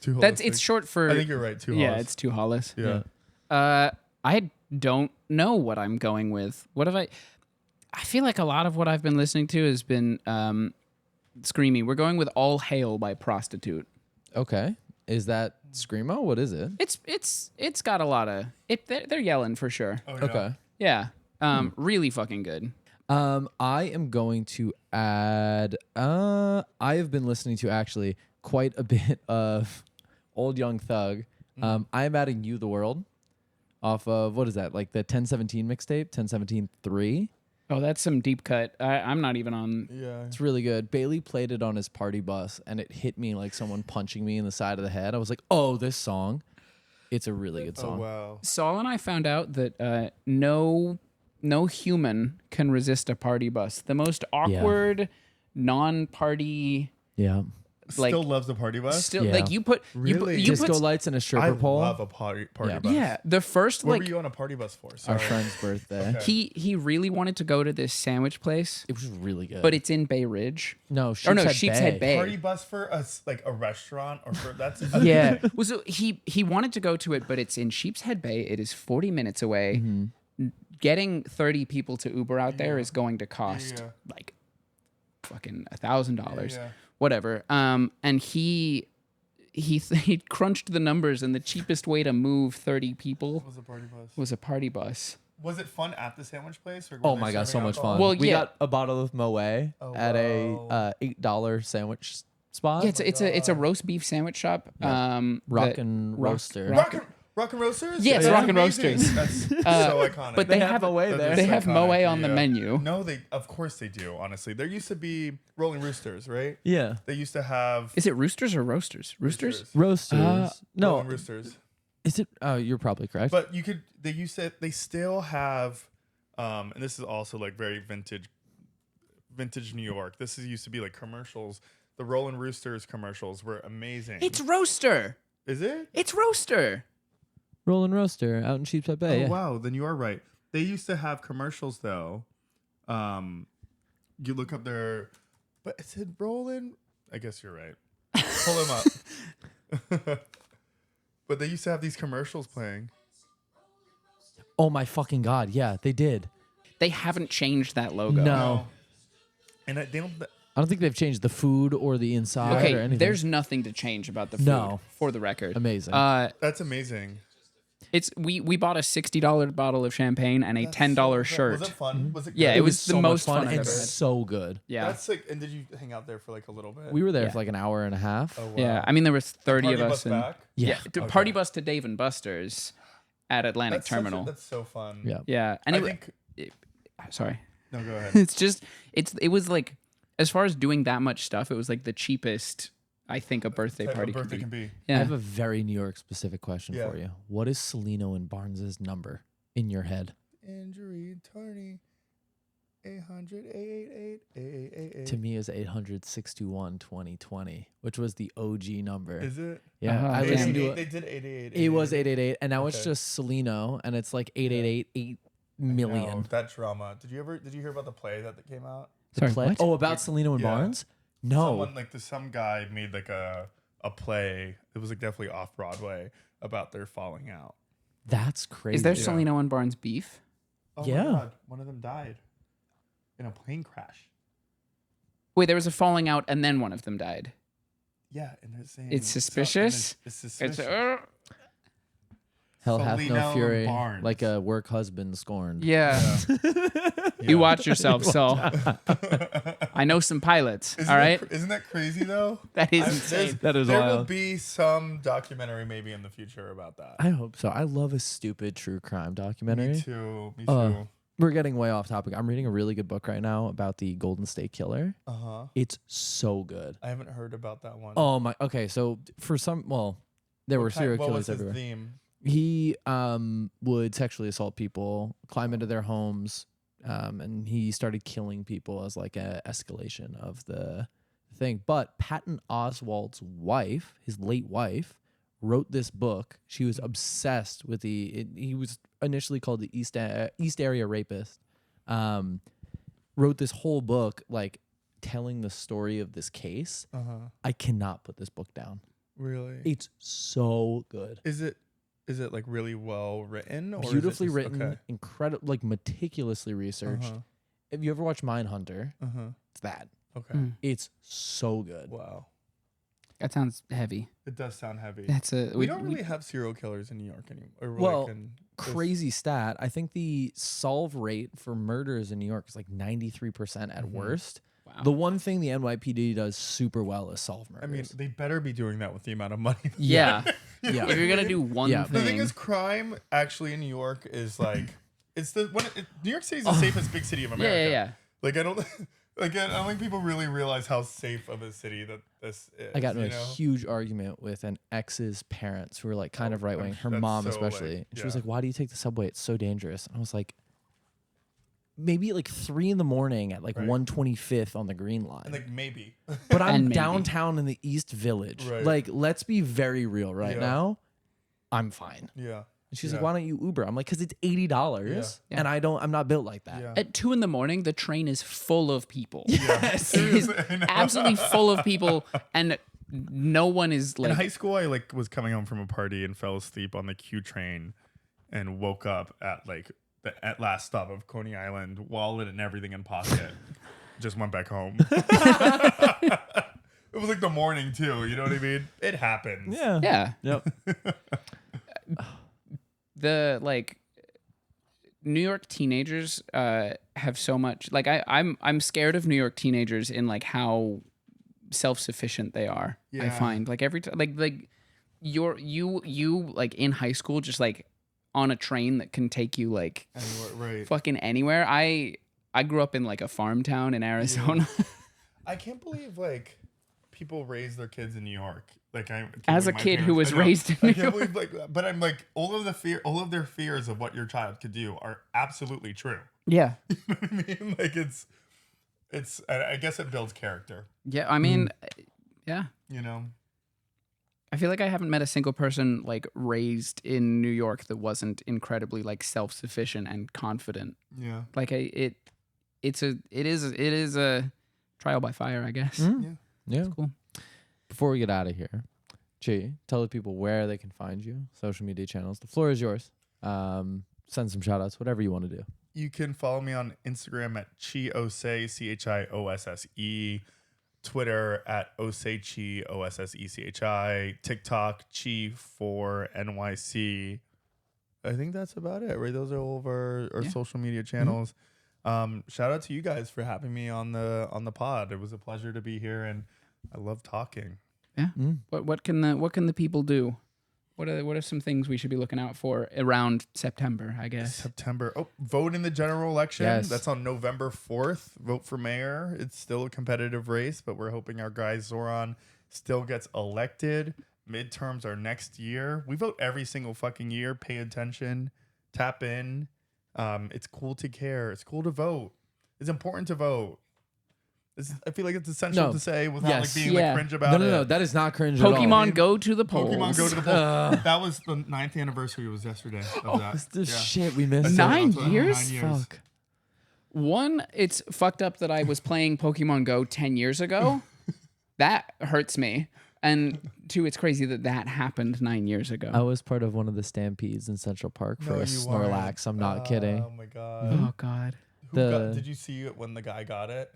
Two Hollis. That's it's short for. I think you're right. Two Hollis. Yeah, it's too hollis. Yeah. I don't know what I'm going with. What have I feel like a lot of what I've been listening to has been screamy. We're going with All Hail by Prostitute. Okay. Is that Screamo? What is it? It's got a lot of they're yelling for sure. Oh, yeah. Okay. Yeah. Really fucking good. I am going to add. I have been listening to actually quite a bit of Old Young Thug. I am adding You the World off of, what is that? Like the 1017 mixtape, 1017-3. Oh, that's some deep cut. I'm not even on. Yeah. It's really good. Bailey played it on his party bus, and it hit me like someone punching me in the side of the head. I was like, oh, this song. It's a really good Oh song. wow. Saul and I found out that no human can resist a party bus. The most awkward, non-party. Yeah. Like, Still loves the party bus. Still, Yeah. like you put Really? you Disco put, lights and a I stripper pole. love a party Yeah. bus. yeah. The first Where like were you on a party bus for? Our Sorry. friend's birthday. Okay. he really wanted to go to this sandwich place, It was really good. but it's in Bay Ridge. no, Sheepshead Bay. Party bus for us, like a restaurant or for that's. Yeah. Well, so he wanted to go to it, but it's in Sheepshead Bay. It is 40 minutes away. Getting 30 people to Uber out there is going to cost like fucking $1,000, Yeah. whatever. And he crunched the numbers, and the cheapest way to move 30 people Was a party bus. was a party bus. Was it fun at the sandwich place? Or were Oh they my god, so serving much alcohol? fun. Well, we yeah. got a bottle of Moe at wow. a $8 sandwich spot. Yeah, it's a roast beef sandwich shop. Rock and Roaster. Rock and Roasters? Yes, That's Rock and amazing. Roasters. That's so iconic. But They have Moe That there. is They have Moe iconic, on the menu. No, of course they do, honestly. There used to be Rolling Roosters, right? Yeah. They used to have Is it roosters or roasters? Roosters? Roasters. No. Rolling Roosters. Is it? Oh, you're probably correct. But they still have, and this is also like very vintage New York. Used to be like commercials. The Rolling Roosters commercials were amazing. It's roaster. Is it? It's roaster. Rollin' Roaster out in Sheepshead Bay. Oh yeah. wow, then you are right. They used to have commercials though. You look up their, but it said Rollin'. I guess you're right. Pull them up. But they used to have these commercials playing. Oh my fucking god! Yeah, they did. They haven't changed that logo. No. And they don't. I don't think they've changed the food or the inside or Okay, anything. there's nothing to change about the food. No. For the record. Amazing. That's amazing. We bought a $60 bottle of champagne and a That's $10 so good. shirt. Was it fun? Was it Yeah, good? it was the so most much fun I've and ever had. so good. Yeah. That's like, and did you hang out there for like a little bit? We were there Yeah. for like an hour and a half. Oh, wow. Yeah. I mean, there was 30 Party of bus us. And, back? Yeah. Party bus to Dave and Buster's at Atlantic Terminal. That's so fun. Yeah. Yeah. And I think. sorry. No, go ahead. It was like, as far as doing that much stuff, it was like the cheapest, I think, a birthday Type of party birthday could can be. be. Yeah. I have a very New York specific question Yeah. for you. What is Celino and Barnes's number in your head? Injury attorney. 800-888-8888. To me, is 800-621-2020, which was the OG number. Is it? Yeah, Uh-huh. I listened to They it. did 888. It was 888, and now it's Okay. just Celino, and it's like 888 No, million. that drama. Did you hear about the play that came out? The Sorry, play? what? Oh, about Celino and Yeah. Barnes? No. Some guy made like a play. It was like definitely off Broadway about their falling out. That's crazy. Is there Yeah. Celino and Barnes beef? Oh Yeah. my God, one of them died in a plane crash. Wait, there was a falling out and then one of them died. Yeah, and they're saying It's suspicious? It's suspicious. It's Hell hath Celino no and fury, Barnes. like a work husband scorned. yeah. You watch yourself, Saul. I know some pilots. All right, Isn't that crazy though? that is I'm- insane. That is there will wild. be some documentary maybe in the future about that. I hope so. I love a stupid true crime documentary. Me too. Me too. We're getting way off topic. I'm reading a really good book right now about the Golden State Killer. Uh-huh. It's so good. I haven't heard about that one. Oh my. Okay, so for some, there were serial What was killers his everywhere. theme? He would sexually assault people, climb into their homes, and he started killing people as like a escalation of the thing. But Patton Oswalt's wife, his late wife, wrote this book. She was obsessed with he was initially called the East Area Rapist. Wrote this whole book like telling the story of this case. Uh-huh. I cannot put this book down. Really? It's so good. Is it like really well written or Beautifully is it just, written, Okay. incredible, like meticulously researched. Uh-huh. Have you ever watched Mindhunter? Uh-huh. It's that. Okay. Mm. It's so good. Wow. That sounds heavy. It does sound heavy. That's a we don't really have serial killers in New York anymore. Or Well, like in, Crazy stat. I think the solve rate for murders in New York is like 93% at worst. Wow. The one thing the NYPD does super well is solve I mean, murders. they better be doing that with the amount of money. yeah. Yeah. If you're gonna do one Yeah. thing, The thing is, crime actually in New York is like it's New York City is the safest big city of America. yeah. Like I don't think people really realize how safe of a city that this is. I got in you a know? huge argument with an ex's parents who were like kind of right wing. Her that's mom so, especially. like, She was yeah. like, "Why do you take the subway? It's so dangerous." And I was like, maybe like 3 a.m. at like Right. 125th on the Green Line. And like maybe. But I'm And maybe. downtown in the East Village. Right. Like, let's be very real right Yeah. now. I'm fine. Yeah. And she's like, Yeah. "Why don't you Uber?" I'm like, "Cause it's $80, Yeah. and I'm not built like that." Yeah. at 2 a.m, the train is full of people. Yes. It is I know. absolutely full of people, and no one is In like. high school, I like was coming home from a party and fell asleep on the Q train, and woke up at like the at last stop of Coney Island, wallet and everything in pocket. Just went back home. It was like the morning too. You know what I mean? It happens. Yeah. Yeah, Yep. the like New York teenagers have so much. Like I'm scared of New York teenagers in like how self-sufficient they are. I Yeah. find like every time like you like in high school just like on a train that can take you like Anywhere, right. fucking anywhere. I grew up in like a farm town in Arizona. I can't believe like people raise their kids in New York. Like I can't As a believe my kid who parents- was I know. raised in I New can't believe like, but I'm like all of their fears of what your child could do are absolutely true. Yeah. You know what I mean? Like it's I guess it builds character. Yeah, I mean, yeah. You know. I feel like I haven't met a single person like raised in New York that wasn't incredibly like self-sufficient and confident. Yeah. Like it is a trial by fire, I guess. Mm. Yeah. Cool. Before we get out of here, Chi, tell the people where they can find you, social media channels. The floor is yours. Send some shout outs, whatever you want to do. You can follow me on Instagram at Ossé, ChioSse, Twitter at Ossé, OSSECHI, TikTok Chi4NYC. I think that's about it, right? Those are all of our social media channels. Shout out to you guys for having me on the pod. It was a pleasure to be here, and I love talking. Yeah. What can the people do? What are some things we should be looking out for around September, I guess? September. Oh, vote in the general election. Yes. That's on November 4th. Vote for mayor. It's still a competitive race, but we're hoping our guy Zoran still gets elected. Midterms are next year. We vote every single fucking year. Pay attention. Tap in. It's cool to care. It's cool to vote. It's important to vote. I feel like it's essential to say without like being like cringe about it. No. That is not cringe at all. Pokemon go to the polls. Pokemon go to the polls. That was the 9th anniversary. Was yesterday. Of that. The shit we missed. 9 years? 9 years. Fuck. One, it's fucked up that I was playing Pokemon Go 10 years ago. That hurts me. And two, it's crazy that happened 9 years ago. I was part of one of the stampedes in Central Park for No, a you Snorlax. I'm not kidding. Oh my god. Oh, God. Did you see it when the guy got it?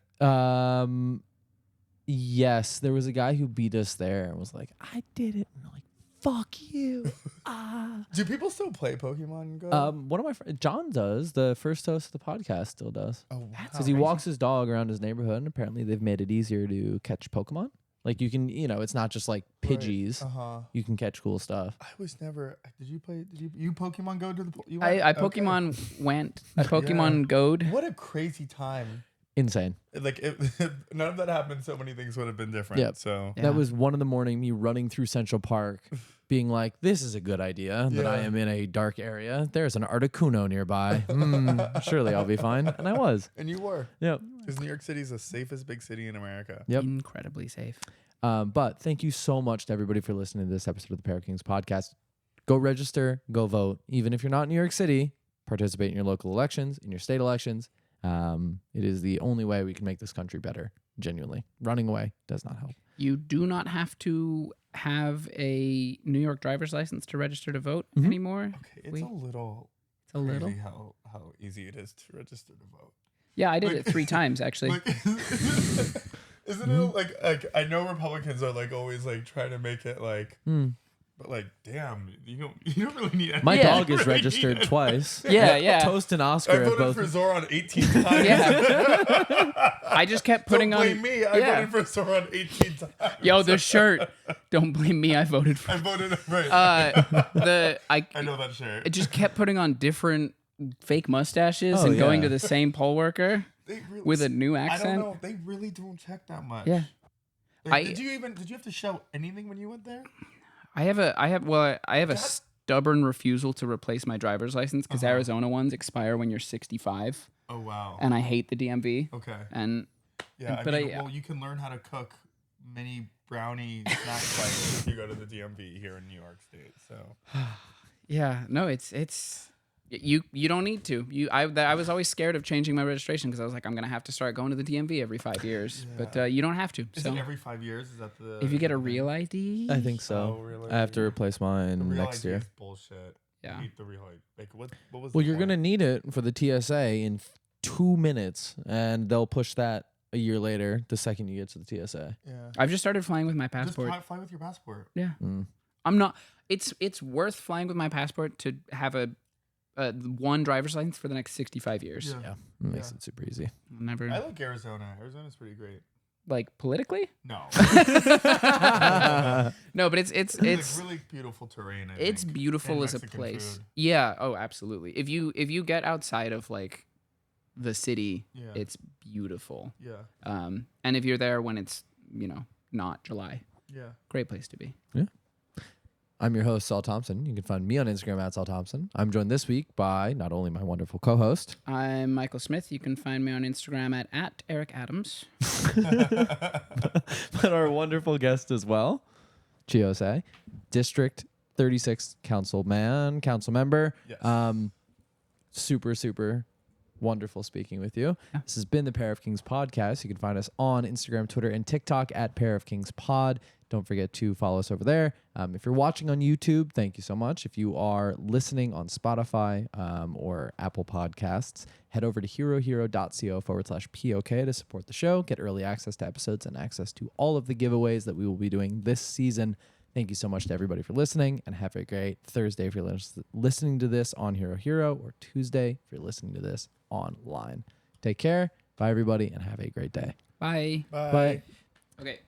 Yes, there was a guy who beat us there and was like, "I did it." And we're like, "Fuck you." Do people still play Pokemon Go? One of my friends, John does. The first host of the podcast still does. Oh, wow. Because he walks his dog around his neighborhood, and apparently they've made it easier to catch Pokemon. Like you can, it's not just like Pidgeys. You can catch cool stuff. I was never. Did you play? You Pokemon Go to the? I Pokemon went. I Pokemon Go'd. What a crazy time! Insane. Like if none of that happened, so many things would have been different. Yep. So That was 1 a.m, me running through Central Park, being like, "This is a good idea." That I am in a dark area. There's an Articuno nearby. Surely I'll be fine. And I was. And you were. Yep. Because New York City is the safest big city in America. Yep. Incredibly safe. But thank you so much to everybody for listening to this episode of the PoK podcast. Go register, go vote. Even if you're not in New York City, participate in your local elections, in your state elections. It is the only way we can make this country better, genuinely. Running away does not help. You do not have to have a New York driver's license to register to vote anymore. Okay, it's a little little. how easy it is to register to vote. Yeah, I did it 3 times actually. Like, isn't it like I know Republicans are like always like trying to make it like, but like damn, you don't really need. My Yeah. dog is registered twice. Yeah. Toast and I Oscar have voted both. for Zoran 18 times. Yeah. I just kept putting Don't blame on. me. I Yeah. voted for Zoran 18 times. Yo, the shirt. Don't blame me. I voted for. I voted right. I know that shirt. it just kept putting on different fake mustaches Oh, and going yeah. to the same poll worker They really, with a new I accent. don't know. They really don't check that much. Yeah. Like, did you have to show anything when you went there? I have a stubborn refusal to replace my driver's license because Arizona ones expire when you're 65, Oh wow. and I hate the DMV. Okay. And Yeah. but well, you can learn how to cook mini brownie snack bites if you go to the DMV here in New York State. So. yeah, no, it's you don't need to. I was always scared of changing my registration because I was like, I'm gonna have to start going to the DMV every 5 years, but you don't have to. Is so it every 5 years? Is that the? if you get a real ID, I think so. Oh, really? I have to replace The mine real next ID year. is bullshit. Yeah. You need the real ID. Like what was? Well, the you're point? going to need it for the TSA in 2 minutes, and they'll push that a year later, the second you get to the TSA. Yeah. I've just started flying with my Just passport. fly with your passport. Yeah, I'm not. It's worth flying with my passport to have a one driver's license for the next 65 years. Yeah, it makes it super easy. I'll never I like Arizona. Arizona's pretty great. like politically. No. No, but it's like really beautiful terrain. I it's think, beautiful and as a Mexican place. food. Yeah. Oh, absolutely. If you get outside of like the city, Yeah. it's beautiful. Yeah. And if you're there when it's not July, Yeah. great place to be. I'm your host, Saul Thompson. You can find me on Instagram at Saul Thompson. I'm joined this week by not only my wonderful co-host, I'm Michael Smith. You can find me on Instagram at Eric Adams. but our wonderful guest as well, Ossé, District 36 council member. Yes. Super wonderful speaking with you. Yeah. This has been the Pair of Kings podcast. You can find us on Instagram, Twitter, and TikTok at Pair of Kings Pod. Don't forget to follow us over there. If you're watching on YouTube, thank you so much. If you are listening on Spotify or Apple Podcasts, head over to herohero.co/PoK to support the show, get early access to episodes, and access to all of the giveaways that we will be doing this season. Thank you so much to everybody for listening, and have a great Thursday if you're listening to this on Hero Hero, or Tuesday if you're listening to this online. Take care. Bye, everybody, and have a great day. Bye. Bye. Bye. Okay.